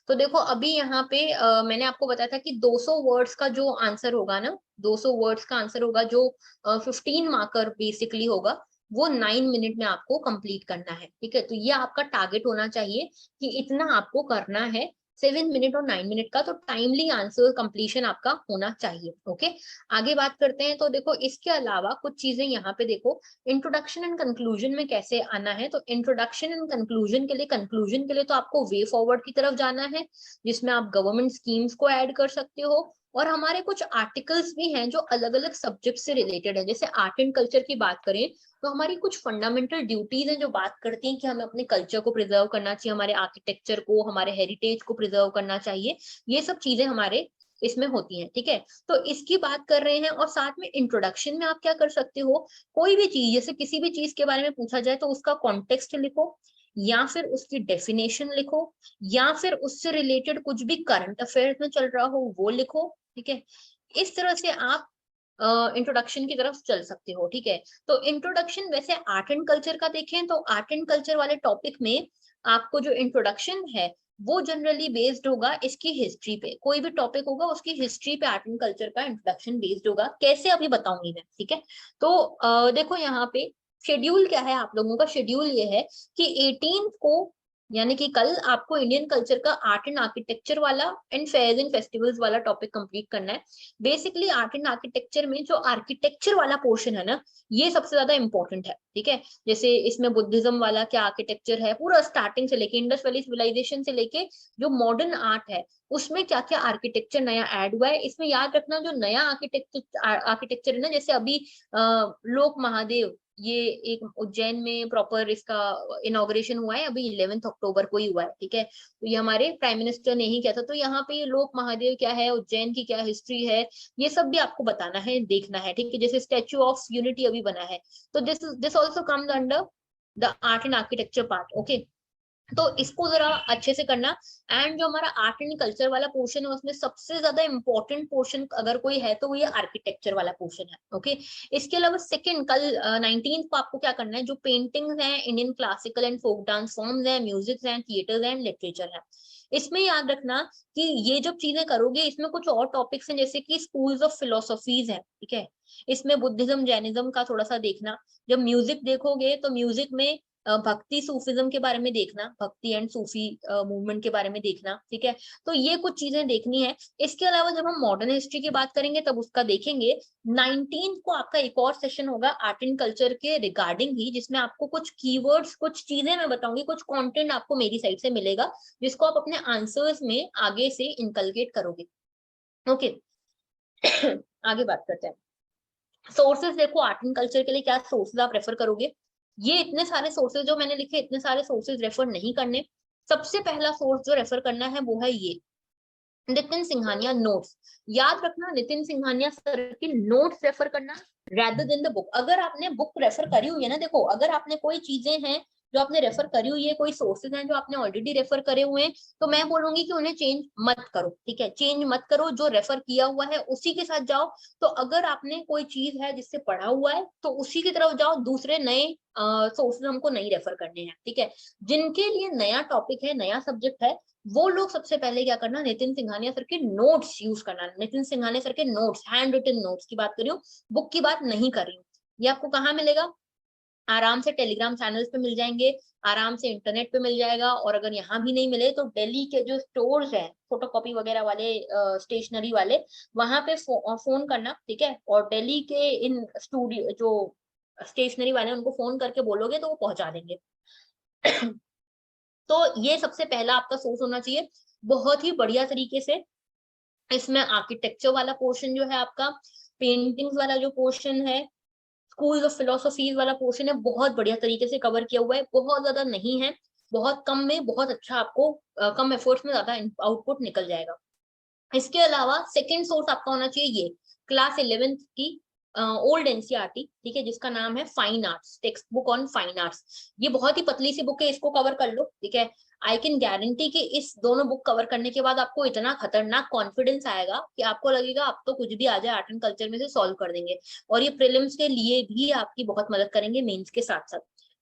तो देखो अभी यहाँ पे मैंने आपको बताया था कि 200 वर्ड्स का जो आंसर होगा ना, 200 वर्ड्स का आंसर होगा, जो 15 मार्कर बेसिकली होगा, वो 9 मिनट में आपको कंप्लीट करना है, ठीक है। तो ये आपका टारगेट होना चाहिए कि इतना आपको करना है, 7 मिनट और 9 मिनट का। तो टाइमली आंसर कंप्लीशन आपका होना चाहिए। ओके, आगे बात करते हैं। तो देखो इसके अलावा कुछ चीजें यहाँ पे देखो, इंट्रोडक्शन एंड कंक्लूजन में कैसे आना है। तो इंट्रोडक्शन एंड कंक्लूजन के लिए तो आपको वे फॉरवर्ड की तरफ जाना है, जिसमें आप गवर्नमेंट स्कीम्स को ऐड कर सकते हो, और हमारे कुछ आर्टिकल्स भी हैं जो अलग अलग सब्जेक्ट से रिलेटेड है। जैसे आर्ट एंड कल्चर की बात करें, तो हमारी कुछ फंडामेंटल ड्यूटीज हैं जो बात करती हैं कि हमें अपने कल्चर को प्रिजर्व करना चाहिए, हमारे आर्किटेक्चर को, हमारे हेरिटेज को प्रिजर्व करना चाहिए। ये सब चीजें हमारे इसमें होती हैं, ठीक है। तो इसकी बात कर रहे हैं। और साथ में इंट्रोडक्शन में आप क्या कर सकते हो, कोई भी चीज, जैसे किसी भी चीज के बारे में पूछा जाए तो उसका कॉन्टेक्स्ट लिखो, या फिर उसकी डेफिनेशन लिखो, या फिर उससे रिलेटेड कुछ भी करंट अफेयर्स में चल रहा हो वो लिखो, ठीक है। इस तरह से आप इंट्रोडक्शन की तरफ चल सकते हो, ठीक है। तो इंट्रोडक्शन वैसे आर्ट एंड कल्चर का देखें तो आर्ट एंड कल्चर वाले टॉपिक में आपको जो इंट्रोडक्शन है वो जनरली बेस्ड होगा इसकी हिस्ट्री पे। कोई भी टॉपिक होगा उसकी हिस्ट्री पे आर्ट एंड कल्चर का इंट्रोडक्शन बेस्ड होगा। कैसे अभी बताऊंगी मैं, ठीक है। तो देखो यहाँ पे शेड्यूल क्या है, आप लोगों का शेड्यूल ये है कि 18 को यानी कि कल आपको इंडियन कल्चर का आर्ट एंड आर्किटेक्चर वाला एंड फेयर्स एंड फेस्टिवल्स वाला टॉपिक कंप्लीट करना है। बेसिकली आर्ट एंड आर्किटेक्चर में जो आर्किटेक्चर वाला पोर्शन है ना, ये सबसे ज्यादा इंपॉर्टेंट है, ठीक है। जैसे इसमें बुद्धिज्म वाला क्या आर्किटेक्चर है, पूरा स्टार्टिंग से लेके इंडस वैली सिविलाइजेशन से लेके जो मॉडर्न आर्ट है उसमें क्या क्या आर्किटेक्चर नया ऐड हुआ है। इसमें याद रखना जो नया आर्किटेक्चर है ना, जैसे अभी लोक महादेव, ये एक उज्जैन में प्रॉपर इसका इनॉग्रेशन हुआ है, अभी 11 अक्टूबर को ही हुआ है, ठीक है। तो ये हमारे प्राइम मिनिस्टर ने ही किया था। तो यहाँ पे ये लोक महादेव क्या है, उज्जैन की क्या हिस्ट्री है, ये सब भी आपको बताना है, देखना है, ठीक है। जैसे स्टैच्यू ऑफ यूनिटी अभी बना है, तो this also comes under the art and architecture part, okay. तो इसको जरा अच्छे से करना। एंड जो हमारा आर्ट एंड कल्चर वाला पोर्शन है उसमें सबसे ज्यादा इंपॉर्टेंट पोर्शन अगर कोई है तो वो ये आर्किटेक्चर वाला पोर्शन है, ओके। इसके अलावा सेकंड कल 19 को आपको क्या करना है, जो पेंटिंग्स हैं, Indian classical and folk dance forms हैं, म्यूजिक हैं, थिएटर्स एंड लिटरेचर है, इसमें याद रखना कि ये जब चीजें करोगे इसमें कुछ और टॉपिक्स हैं जैसे कि स्कूल्स ऑफ फिलोसफीज है, ठीक है। इसमें बुद्धिज्म जैनिज्म का थोड़ा सा देखना। जब म्यूजिक देखोगे तो म्यूजिक में भक्ति सूफिज्म के बारे में देखना, भक्ति एंड सूफी मूवमेंट के बारे में देखना, ठीक है। तो ये कुछ चीजें देखनी है। इसके अलावा जब हम मॉडर्न हिस्ट्री की बात करेंगे तब उसका देखेंगे। 19 को आपका एक और सेशन होगा आर्ट एंड कल्चर के रिगार्डिंग ही, जिसमें आपको कुछ कीवर्ड्स, कुछ चीजें मैं बताऊंगी, कुछ कंटेंट आपको मेरी साइड से मिलेगा जिसको आप अपने आंसर्स में आगे से इनकलकेट करोगे, ओके। आगे बात करते हैं। सोर्सेज देखो आर्ट एंड कल्चर के लिए क्या सोर्सेज आप रेफर करोगे। ये इतने सारे सोर्सेज जो मैंने लिखे, इतने सारे सोर्सेज रेफर नहीं करने। सबसे पहला सोर्स जो रेफर करना है वो है ये नितिन सिंघानिया नोट्स। याद रखना नितिन सिंघानिया सर के नोट्स रेफर करना rather than द बुक। अगर आपने बुक रेफर करी हुई है ना, देखो अगर आपने कोई चीजें हैं जो आपने रेफर करी हुई है, कोई सोर्सेज हैं जो आपने ऑलरेडी रेफर करे हुए हैं, तो मैं बोलूंगी कि उन्हें चेंज मत करो, ठीक है। चेंज मत करो, जो रेफर किया हुआ है उसी के साथ जाओ। तो अगर आपने कोई चीज है जिससे पढ़ा हुआ है तो उसी की तरफ जाओ, दूसरे नए सोर्सेज हमको नहीं रेफर करने हैं, ठीक है। जिनके लिए नया टॉपिक है, नया सब्जेक्ट है, वो लोग सबसे पहले क्या करना, नितिन सिंघानिया सर के नोट्स यूज करना। नितिन सिंघानिया सर के नोट्स, हैंड रिटन नोट्स की बात कर रही हूँ, बुक की बात नहीं कर रही हूँ। ये आपको कहाँ मिलेगा, आराम से टेलीग्राम चैनल्स पे मिल जाएंगे, आराम से इंटरनेट पे मिल जाएगा। और अगर यहाँ भी नहीं मिले तो दिल्ली के जो स्टोर्स हैं फोटोकॉपी वगैरह वाले, स्टेशनरी वाले, वहां पे फोन करना, ठीक है। और दिल्ली के इन स्टूडियो जो स्टेशनरी वाले उनको फोन करके बोलोगे तो वो पहुंचा देंगे। तो ये सबसे पहला आपका सोर्स होना चाहिए, बहुत ही बढ़िया तरीके से। इसमें आर्किटेक्चर वाला पोर्शन जो है आपका, पेंटिंग्स वाला जो पोर्शन है, स्कूल ऑफ फिलोसफीज वाला पोर्शन है, बहुत बढ़िया तरीके से कवर किया हुआ है। बहुत ज्यादा नहीं है, बहुत कम में बहुत अच्छा आपको कम एफर्ट्स में ज्यादा आउटपुट निकल जाएगा। इसके अलावा सेकंड सोर्स आपका होना चाहिए ये क्लास 11th की ओल्ड एनसीईआरटी, ठीक है, जिसका नाम है fine arts, text book on fine arts. ये बहुत ही पतली सी बुक है, इसको कवर कर लो, ठीक है। आई कैन गारंटी कि इस दोनों बुक कवर करने के बाद आपको इतना खतरनाक कॉन्फिडेंस आएगा कि आपको लगेगा आप तो कुछ भी आ जाए आर्ट एंड कल्चर में से सॉल्व कर देंगे। और ये प्रीलिम्स के लिए भी आपकी बहुत मदद करेंगे, मेंस के साथ साथ।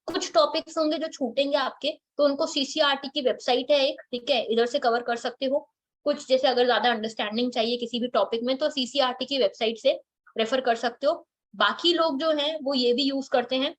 कुछ टॉपिक्स होंगे जो छूटेंगे आपके, तो उनको सीसीआरटी की वेबसाइट है एक, ठीक है, इधर से कवर कर सकते हो। कुछ जैसे अगर ज्यादा अंडरस्टैंडिंग चाहिए किसी भी टॉपिक में तो सीसीआरटी की वेबसाइट से रेफर कर सकते हो। बाकी लोग जो हैं वो ये भी यूज करते हैं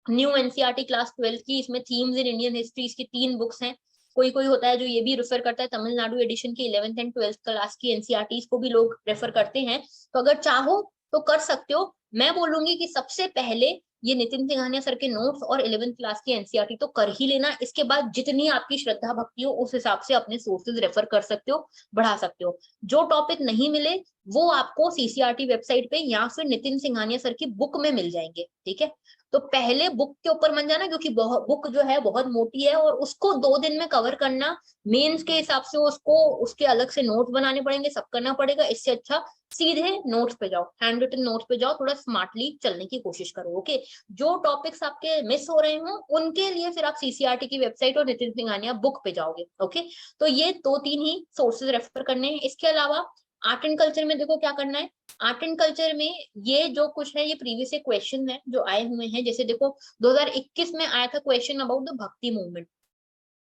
न्यू एनसीईआरटी क्लास 12 की, इसमें थीम्स इन इंडियन हिस्ट्री, इसकी 3 बुक्स हैं। कोई कोई होता है जो ये भी रेफर करता है तमिलनाडु एडिशन की 11th एंड 12th क्लास की एनसीईआरटी को भी लोग रेफर करते हैं। तो अगर चाहो तो कर सकते हो। मैं बोलूंगी कि सबसे पहले ये नितिन सिंघानिया सर के नोट्स और 11th क्लास की एनसीईआरटी तो कर ही लेना। इसके बाद जितनी आपकी श्रद्धा भक्ति हो उस हिसाब से अपने सोर्सेज रेफर कर सकते हो, बढ़ा सकते हो। जो टॉपिक नहीं मिले वो आपको सीसीआरटी वेबसाइट पे या फिर नितिन सिंघानिया सर की बुक में मिल जाएंगे, ठीक है। तो पहले बुक के ऊपर मन जाना, क्योंकि बुक जो है बहुत मोटी है और उसको 2 दिन में कवर करना मेंस के हिसाब से, उसको उसके अलग से नोट्स बनाने पड़ेंगे, सब करना पड़ेगा। इससे अच्छा सीधे नोट्स पे जाओ, हैंड रिटन नोट्स पे जाओ, थोड़ा स्मार्टली चलने की कोशिश करो। ओके, जो टॉपिक्स आपके मिस हो रहे हो उनके लिए फिर आप सीसीआरटी की वेबसाइट और नितिन सिंघानिया बुक पे जाओगे। ओके, तो ये 2-3 ही सोर्सेज रेफर करने हैं। इसके अलावा आर्ट एंड कल्चर में देखो क्या करना है। आर्ट एंड कल्चर में ये जो कुछ है ये प्रीवियस क्वेश्चन है जो आए हुए हैं। जैसे देखो 2021 में आया था क्वेश्चन अबाउट द भक्ति मूवमेंट।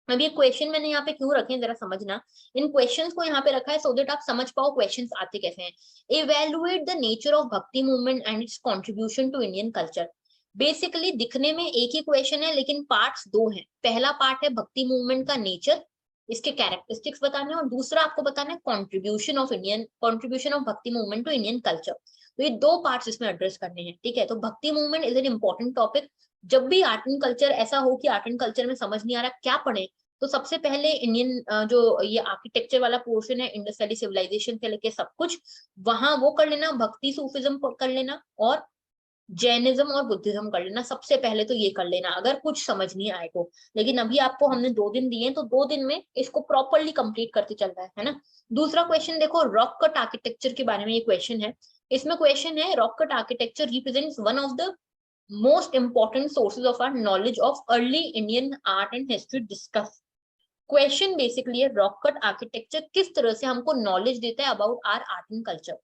अब ये क्वेश्चन मैंने यहाँ पे क्यों रखे हैं जरा समझना। इन क्वेश्चंस को यहाँ पे रखा है सो दैट आप समझ पाओ क्वेश्चंस आते कैसे हैं। Evaluate the nature of bhakti movement and its contribution to Indian culture. Basically दिखने में एक ही क्वेश्चन है लेकिन पार्ट्स 2 हैं। पहला पार्ट है भक्ति मूवमेंट का नेचर, इसके कैरेक्टरिस्टिक्स बताने, और दूसरा आपको बताना है contribution of bhakti movement to Indian culture. तो ये 2 पार्ट्स इसमें एड्रेस करने हैं, ठीक है। तो भक्ति movement is an important topic. जब भी आर्ट एंड कल्चर ऐसा हो कि आर्ट एंड कल्चर में समझ नहीं आ रहा क्या पढ़े, तो सबसे पहले इंडियन जो ये आर्किटेक्चर वाला पोर्शन है, इंडस वैली सिविलाइजेशन से लेके सब कुछ वहां वो कर लेना, भक्ति सूफिज्म कर लेना और जैनिज्म और बुद्धिज्म कर लेना। सबसे पहले तो ये कर लेना अगर कुछ समझ नहीं आए तो। लेकिन अभी आपको हमने 2 दिन दिए तो 2 दिन में इसको प्रॉपरली कंप्लीट करते चल रहा है ना। दूसरा क्वेश्चन देखो, रॉक कट आर्किटेक्चर के बारे में ये क्वेश्चन है। इसमें क्वेश्चन है rock cut architecture represents one of the most important sources of our knowledge of early Indian art and history discuss. Question basically है रॉक कट आर्किटेक्चर किस तरह से हमको नॉलेज देता है about our art and culture,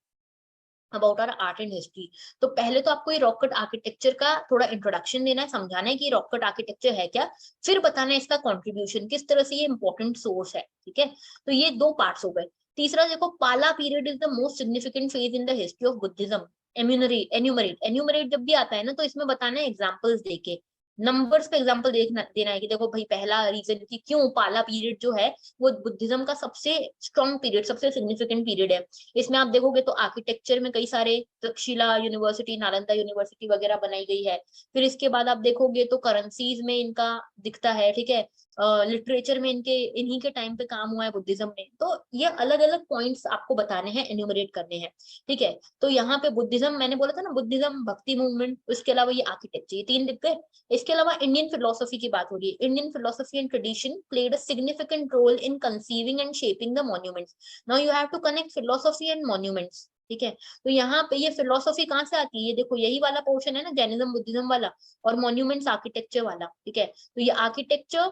about our art and history. तो पहले तो आपको ये रॉक कट आर्किटेक्चर का थोड़ा इंट्रोडक्शन देना है, समझाना है कि रॉक कट आर्किटेक्चर है क्या, फिर बताना है इसका कंट्रीब्यूशन किस तरह से ये इंपॉर्टेंट सोर्स है, ठीक है। तो ये 2 पार्ट्स हो गए। तीसरा देखो, पाला period is the most significant phase in the history of Buddhism. Enumerate जब भी आता है ना तो इसमें बताना है एग्जांपल्स देके, नंबर्स पे एग्जांपल देना है कि देखो भाई पहला रीजन कि क्यों पाला पीरियड जो है वो बुद्धिज्म का सबसे स्ट्रॉन्ग पीरियड, सबसे सिग्निफिकेंट पीरियड है। इसमें आप देखोगे तो आर्किटेक्चर में कई सारे तक्षशिला यूनिवर्सिटी, नालंदा यूनिवर्सिटी वगैरह बनाई गई है। फिर इसके बाद आप देखोगे तो करेंसीज में इनका दिखता है, ठीक है। लिटरेचर में इनके इन्हीं के टाइम पे काम हुआ है बुद्धिज्म में। तो ये अलग अलग पॉइंट्स आपको बताने हैं, एन्यूमरेट करने हैं, ठीक है। तो यहाँ पे बुद्धिज्म मैंने बोला था ना, बुद्धिज्म, भक्ति मूवमेंट, उसके अलावा ये आर्किटेक्चर, ये 3 दिख गए। इसके अलावा इंडियन फिलोसफी की बात हो रही है। Indian philosophy and tradition played a significant role in conceiving and shaping the monuments. Now you have to connect philosophy and monuments, ठीक है। तो यहाँ पे ये फिलोसफी कहाँ से आती है, ये देखो यही वाला पोर्शन है ना, जैनिज्म बुद्धिज्म वाला, और मॉन्यूमेंट्स आर्किटेक्चर वाला, ठीक है। तो ये आर्किटेक्चर,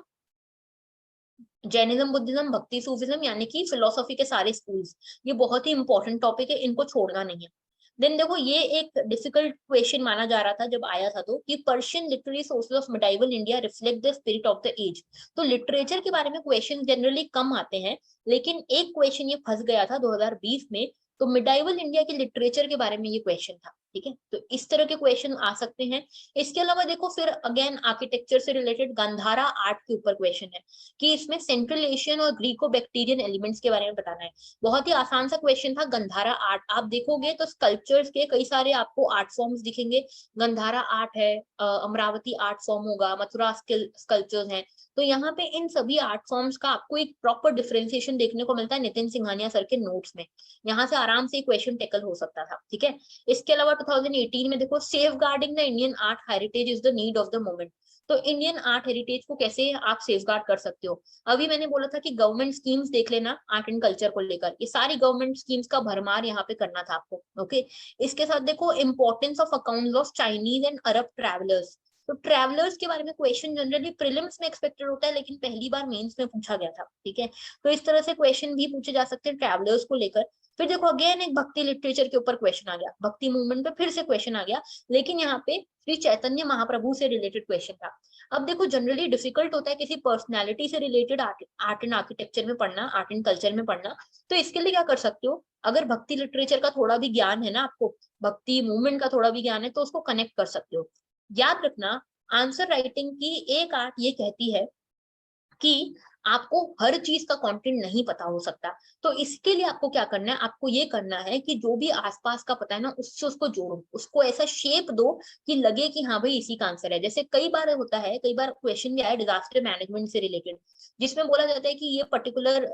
जैनिज्म, बुद्धिज्म, भक्ति सूफिज्म, यानी कि फिलोसफी के सारे स्कूल्स, ये बहुत ही इंपॉर्टेंट टॉपिक है, इनको छोड़ना नहीं है। देन देखो ये एक डिफिकल्ट क्वेश्चन माना जा रहा था जब आया था तो, कि Persian literary sources of medieval India reflect the spirit of the age. तो लिटरेचर के बारे में क्वेश्चन जनरली कम आते हैं, लेकिन एक क्वेश्चन ये फंस गया था 2020 में। तो मिडाइवल इंडिया के लिटरेचर के बारे में ये क्वेश्चन था, ठीक है। तो इस तरह के क्वेश्चन आ सकते हैं। इसके अलावा देखो फिर अगेन आर्किटेक्चर से रिलेटेड गंधारा आर्ट के ऊपर क्वेश्चन है कि इसमें सेंट्रल एशियन और ग्रीको बैक्टीरियन एलिमेंट्स के बारे में बताना है। बहुत ही आसान सा क्वेश्चन था। गंधारा आर्ट आप देखोगे तो स्कल्पचर्स के कई सारे आपको आर्ट फॉर्म्स दिखेंगे। गंधारा आर्ट है, अमरावती आर्ट फॉर्म होगा, मथुरा स्कल्पचर्स हैं। तो यहाँ पे इन सभी आर्ट फॉर्म्स का आपको एक प्रॉपर डिफरेंशिएशन देखने को मिलता है नितिन सिंघानिया सर के नोट्स में। यहाँ से आराम से क्वेश्चन टेकल हो सकता था, ठीक है। इसके अलावा 2018 में देखो, safeguarding the Indian art heritage is the need of the moment. तो इंडियन आर्ट हेरिटेज को कैसे आप सेफ गार्ड कर सकते हो। अभी मैंने बोला था कि गवर्नमेंट स्कीम्स देख लेना आर्ट एंड कल्चर को लेकर, ये सारी गवर्नमेंट स्कीम्स का भरमार यहाँ पे करना था आपको, ओके। इसके साथ देखो importance of accounts of Chinese and Arab travellers. तो ट्रैवलर्स के बारे में क्वेश्चन जनरली प्रीलिम्स में एक्सपेक्टेड होता है, लेकिन पहली बार मेंस में पूछा गया था, ठीक है। तो इस तरह से क्वेश्चन भी पूछे जा सकते हैं ट्रैवलर्स को लेकर। फिर देखो अगेन एक भक्ति लिटरेचर के ऊपर क्वेश्चन आ गया, भक्ति मूवमेंट पे फिर से क्वेश्चन आ गया, लेकिन यहाँ पे श्री चैतन्य महाप्रभु से रिलेटेड क्वेश्चन था। अब देखो जनरली डिफिकल्ट होता है किसी पर्सनैलिटी से रिलेटेड आर्ट एंड आर्किटेक्चर में पढ़ना, आर्ट एंड कल्चर में पढ़ना। तो इसके लिए क्या कर सकते हो, अगर भक्ति लिटरेचर का थोड़ा भी ज्ञान है ना आपको, भक्ति मूवमेंट का थोड़ा भी ज्ञान है, तो उसको कनेक्ट कर सकते हो। याद रखना आंसर राइटिंग की एक आर्ट ये कहती है कि आपको हर चीज का कंटेंट नहीं पता हो सकता। तो इसके लिए आपको क्या करना है, आपको ये करना है कि जो भी आसपास का पता है ना, उससे उसको जोड़ो, उसको ऐसा शेप दो कि लगे कि हाँ भाई इसी का आंसर है। जैसे कई बार होता है, कई बार क्वेश्चन भी आया डिजास्टर मैनेजमेंट से रिलेटेड, जिसमें बोला जाता है कि ये पर्टिकुलर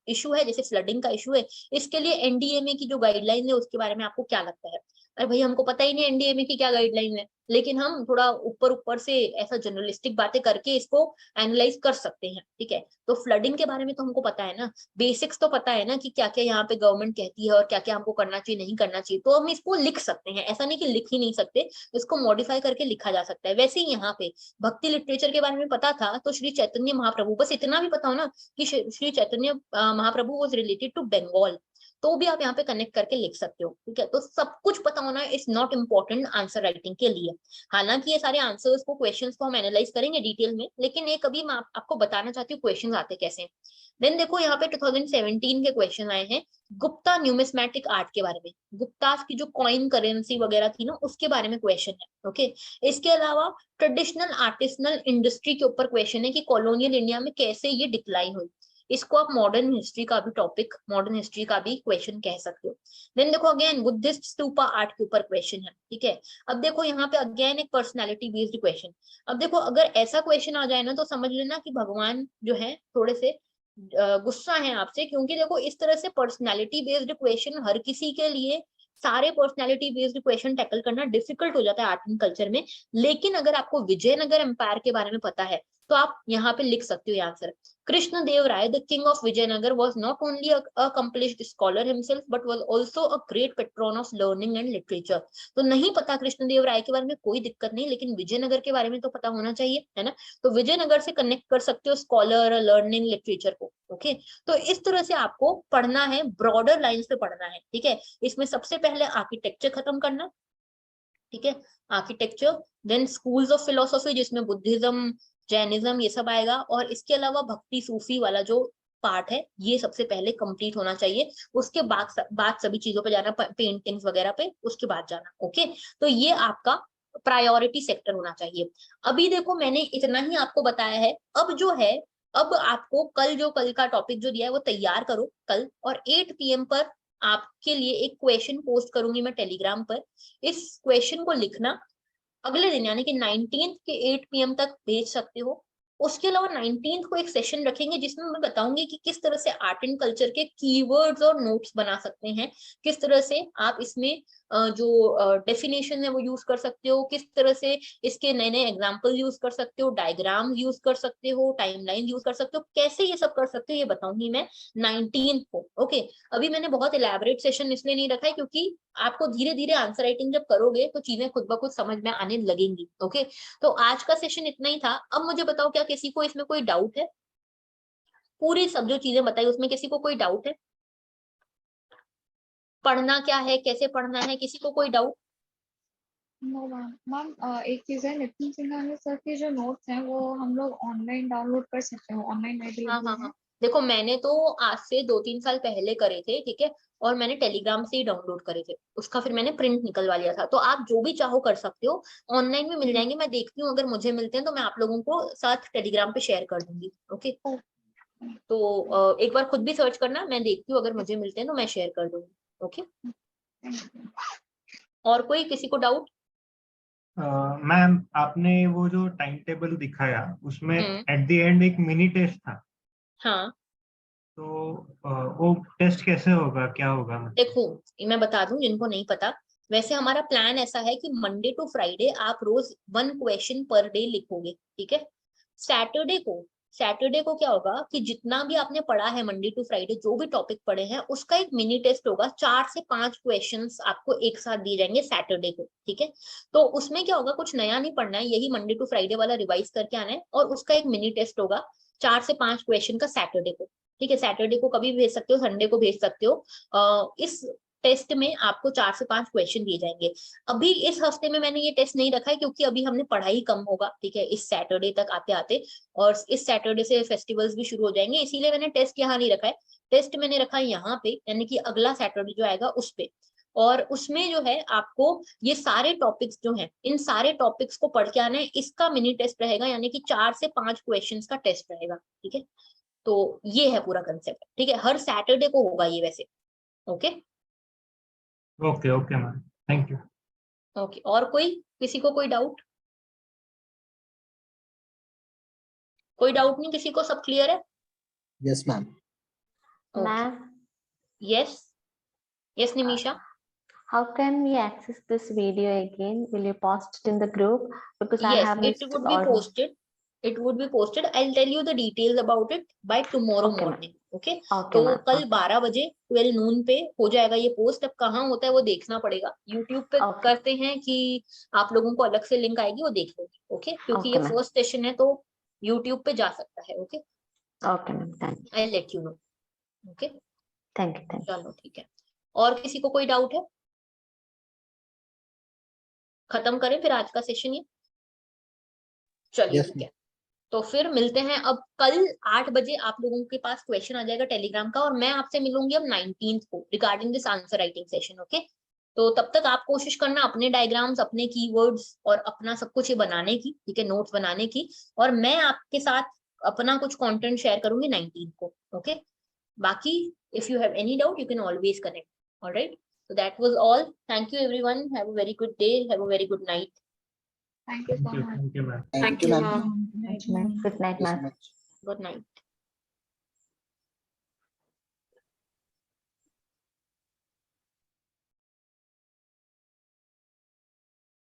इशू है, जैसे फ्लडिंग का इशू है, इसके लिए एनडीएमए की जो गाइडलाइन है उसके बारे में आपको क्या लगता है। अरे भाई हमको पता ही नहीं एनडीएमए की क्या गाइडलाइन है, लेकिन हम थोड़ा ऊपर ऊपर से ऐसा जर्नलिस्टिक बातें करके इसको एनालाइज कर सकते हैं, ठीक है। तो फ्लडिंग के बारे में तो हमको पता है ना, बेसिक्स तो पता है ना कि क्या क्या यहाँ पे गवर्नमेंट कहती है और क्या क्या हमको करना चाहिए नहीं करना चाहिए, तो हम इसको लिख सकते हैं, ऐसा नहीं कि लिख ही नहीं सकते, इसको मॉडिफाई करके लिखा जा सकता है। वैसे ही यहाँ पे भक्ति लिटरेचर के बारे में पता था तो श्री चैतन्य महाप्रभु, बस इतना भी पता हो ना कि Shri Chaitanya Mahaprabhu was related to Bengal, तो भी आप यहाँ पे कनेक्ट करके लिख सकते हो, ठीक है। तो सब कुछ पता होना is not important answer writing के लिए। हालांकि ये सारे आंसर्स को, क्वेश्चंस को हम एनालाइज करेंगे डिटेल में, लेकिन एक अभी मैं आपको बताना चाहती हूँ क्वेश्चंस आते कैसे। देन देखो यहाँ पे 2017 के क्वेश्चन आए हैं गुप्ता न्यूमिस्मेटिक आर्ट के बारे में, गुप्ता की जो कॉइन करेंसी वगैरह थी ना उसके बारे में क्वेश्चन है, ओके। इसके अलावा ट्रेडिशनल आर्टिसनल इंडस्ट्री के ऊपर क्वेश्चन है कि कॉलोनियल इंडिया में कैसे ये डिक्लाइन हुई। इसको आप मॉडर्न हिस्ट्री का भी टॉपिक, मॉडर्न हिस्ट्री का भी क्वेश्चन कह सकते हो। देन देखो अगेन बुद्धिस्ट स्तूपा आर्ट के ऊपर क्वेश्चन है, ठीक है। अब देखो यहाँ पे अगेन एक पर्सनालिटी बेस्ड क्वेश्चन। अब देखो अगर ऐसा क्वेश्चन आ जाए ना तो समझ लेना कि भगवान जो है थोड़े से गुस्सा है आपसे, क्योंकि देखो इस तरह से पर्सनालिटी बेस्ड क्वेश्चन हर किसी के लिए, सारे पर्सनालिटी बेस्ड क्वेश्चन टैकल करना डिफिकल्ट हो जाता है आर्ट एंड कल्चर में। लेकिन अगर आपको विजयनगर एम्पायर के बारे में पता है तो आप यहाँ पे लिख सकते हो answer. Krishna Deva Raya the king of Vijayanagar was not only a accomplished scholar himself but was also a great patron of learning and literature। तो नहीं पता कृष्ण देव राय के बारे में कोई दिक्कत नहीं, लेकिन विजयनगर के बारे में तो पता होना चाहिए, है ना। तो विजयनगर से कनेक्ट कर सकते हो स्कॉलर, लर्निंग, लिटरेचर को, ओके। तो इस तरह से आपको पढ़ना है, ब्रॉडर लाइंस पे पढ़ना है, ठीक है। इसमें सबसे पहले आर्किटेक्चर खत्म करना, ठीक है, architecture. Then schools of philosophy जिसमें बुद्धिज्म, जैनिज्म ये सब आएगा, और इसके अलावा भक्ति सूफी वाला जो पार्ट है ये सबसे पहले कंप्लीट होना चाहिए। उसके बाद सभी चीजों पे जाना, पेंटिंग्स वगैरह पे उसके बाद जाना, ओके। तो ये आपका प्रायोरिटी सेक्टर होना चाहिए। अभी देखो मैंने इतना ही आपको बताया है, अब जो है, अब आपको कल का टॉपिक जो दिया है वो तैयार करो कल, और 8 PM पर आपके लिए एक क्वेश्चन पोस्ट करूंगी मैं टेलीग्राम पर। इस क्वेश्चन को लिखना, अगले दिन यानी कि 19 के 8 PM तक भेज सकते हो। उसके अलावा 19 को एक सेशन रखेंगे जिसमें मैं बताऊंगी कि किस तरह से आर्ट एंड कल्चर के कीवर्ड्स और नोट्स बना सकते हैं, किस तरह से आप इसमें जो डेफिनेशन है वो यूज कर सकते हो, किस तरह से इसके नए नए एग्जाम्पल यूज कर सकते हो, डायग्राम यूज कर सकते हो, टाइमलाइन यूज कर सकते हो, कैसे ये सब कर सकते हो ये बताऊंगी मैं 19 को, ओके। अभी मैंने बहुत इलेबोरेट सेशन इसलिए नहीं रखा है क्योंकि आपको धीरे धीरे आंसर राइटिंग जब करोगे तो चीजें खुद ब खुद समझ में आने लगेंगी, ओके। तो आज का सेशन इतना ही था। अब मुझे बताओ क्या किसी को इसमें कोई डाउट है? पूरी सब जो चीजें बताई उसमें किसी को कोई डाउट है? पढ़ना क्या है, कैसे पढ़ना है, किसी को कोई डाउट? No ma'am. मैम एक चीज़ है, नितिन सिंघानिया सर के जो नोट्स हैं वो हम लोग ऑनलाइन डाउनलोड कर सकते हैं, ऑनलाइन हाँ अवेलेबल हाँ है। हाँ, देखो मैंने तो आज से 2-3 साल पहले करे थे, ठीक है, और मैंने टेलीग्राम से ही डाउनलोड करे थे, उसका फिर मैंने प्रिंट निकलवा लिया था। तो आप जो भी चाहो कर सकते हो, ऑनलाइन में मिल जाएंगे, मैं देखती हूँ अगर मुझे मिलते हैं तो मैं आप लोगों को साथ टेलीग्राम पे शेयर कर दूंगी, ओके। तो एक बार खुद भी सर्च करना, मैं देखती हूँ अगर मुझे मिलते हैं तो मैं शेयर कर दूंगी, ओके। और कोई किसी को डाउट? मैम आपने वो जो टाइम टेबल दिखाया उसमें एट द एंड एक मिनी टेस्ट था, हाँ तो वो टेस्ट कैसे होगा, क्या होगा मतलब? देखो मैं बता दूं जिनको नहीं पता, वैसे हमारा प्लान ऐसा है कि मंडे टू फ्राइडे आप रोज 1 क्वेश्चन पर डे लिखोगे, ठीक है। सैटरडे को क्या होगा कि जितना भी आपने पढ़ा है मंडे टू फ्राइडे, जो भी टॉपिक पढ़े हैं उसका एक मिनी टेस्ट होगा, 4 से 5 क्वेश्चंस आपको एक साथ दिए जाएंगे सैटरडे को, ठीक है। तो उसमें क्या होगा, कुछ नया नहीं पढ़ना है, यही मंडे टू फ्राइडे वाला रिवाइज करके आना है, और उसका एक मिनी टेस्ट होगा 4 से 5 क्वेश्चन का सैटरडे को, ठीक है। सैटरडे को कभी भेज सकते हो, संडे को भेज सकते हो। इस टेस्ट में आपको 4 से 5 क्वेश्चन दिए जाएंगे। अभी इस हफ्ते में मैंने ये टेस्ट नहीं रखा है क्योंकि अभी हमने पढ़ाई कम होगा, ठीक है, इस सैटरडे तक आते आते, और इस सैटरडे से फेस्टिवल्स भी शुरू हो जाएंगे, इसीलिए मैंने टेस्ट यहाँ नहीं रखा है। टेस्ट मैंने रखा है यहाँ पे, यानी कि अगला सैटरडे जो आएगा उस पे, और उसमें जो है आपको ये सारे टॉपिक्स जो हैं, इन सारे टॉपिक्स को पढ़ के आना है, इसका मिनी टेस्ट रहेगा, यानी कि 4 से 5 क्वेश्चंस का टेस्ट रहेगा, ठीक है। तो ये है पूरा कंसेप्ट, ठीक है। हर सैटरडे को होगा ये वैसे। Okay okay okay ma'am, thank you. Okay, और किसी को कोई डाउट? कोई डाउट नहीं किसी को, सब क्लियर है? Yes, ma'am. Ma'am, yes yes Nimisha. how can we access this video again? Will you post it in the group? Because I Yes, have it missed would be all. posted. It would be posted. I'll tell you the details about it by tomorrow Okay, ma'am. morning. Okay. Okay, तो ma'am. कल Okay. 12 बजे 12 नून पे हो जाएगा ये post. अब कहाँ होता है वो देखना पड़ेगा, YouTube पे Okay. करते हैं कि आप लोगों को अलग से लिंक आएगी, वो देख लोगे। ओके, क्योंकि Okay, ये ma'am. फर्स्ट सेशन है तो YouTube पे जा सकता है। Okay, Okay, ma'am. Thank you. I let you know. Okay, Thank you. Thank you. चलो ठीक है। और किसी को कोई डाउट है? खत्म करें फिर आज का सेशन ये। चलिए Yes, ठीक है, तो फिर मिलते हैं अब कल 8 बजे। आप लोगों के पास क्वेश्चन आ जाएगा टेलीग्राम का, और मैं आपसे मिलूंगी अब 19th को regarding this answer writing session. Okay, तो तब तक आप कोशिश करना अपने डायग्राम्स, अपने कीवर्ड्स और अपना सब कुछ ये बनाने की, ठीक है, नोट्स बनाने की। और मैं आपके साथ अपना कुछ कंटेंट शेयर करूंगी 19th को। ओके, बाकी if you have any doubt you can always connect. Alright, so that was all. Thank you everyone, have a very good day, have a very good night. Thank you so much. Thank you ma'am. Thank you, ma'am. Good night, Thank you so ma'am. much. Good night.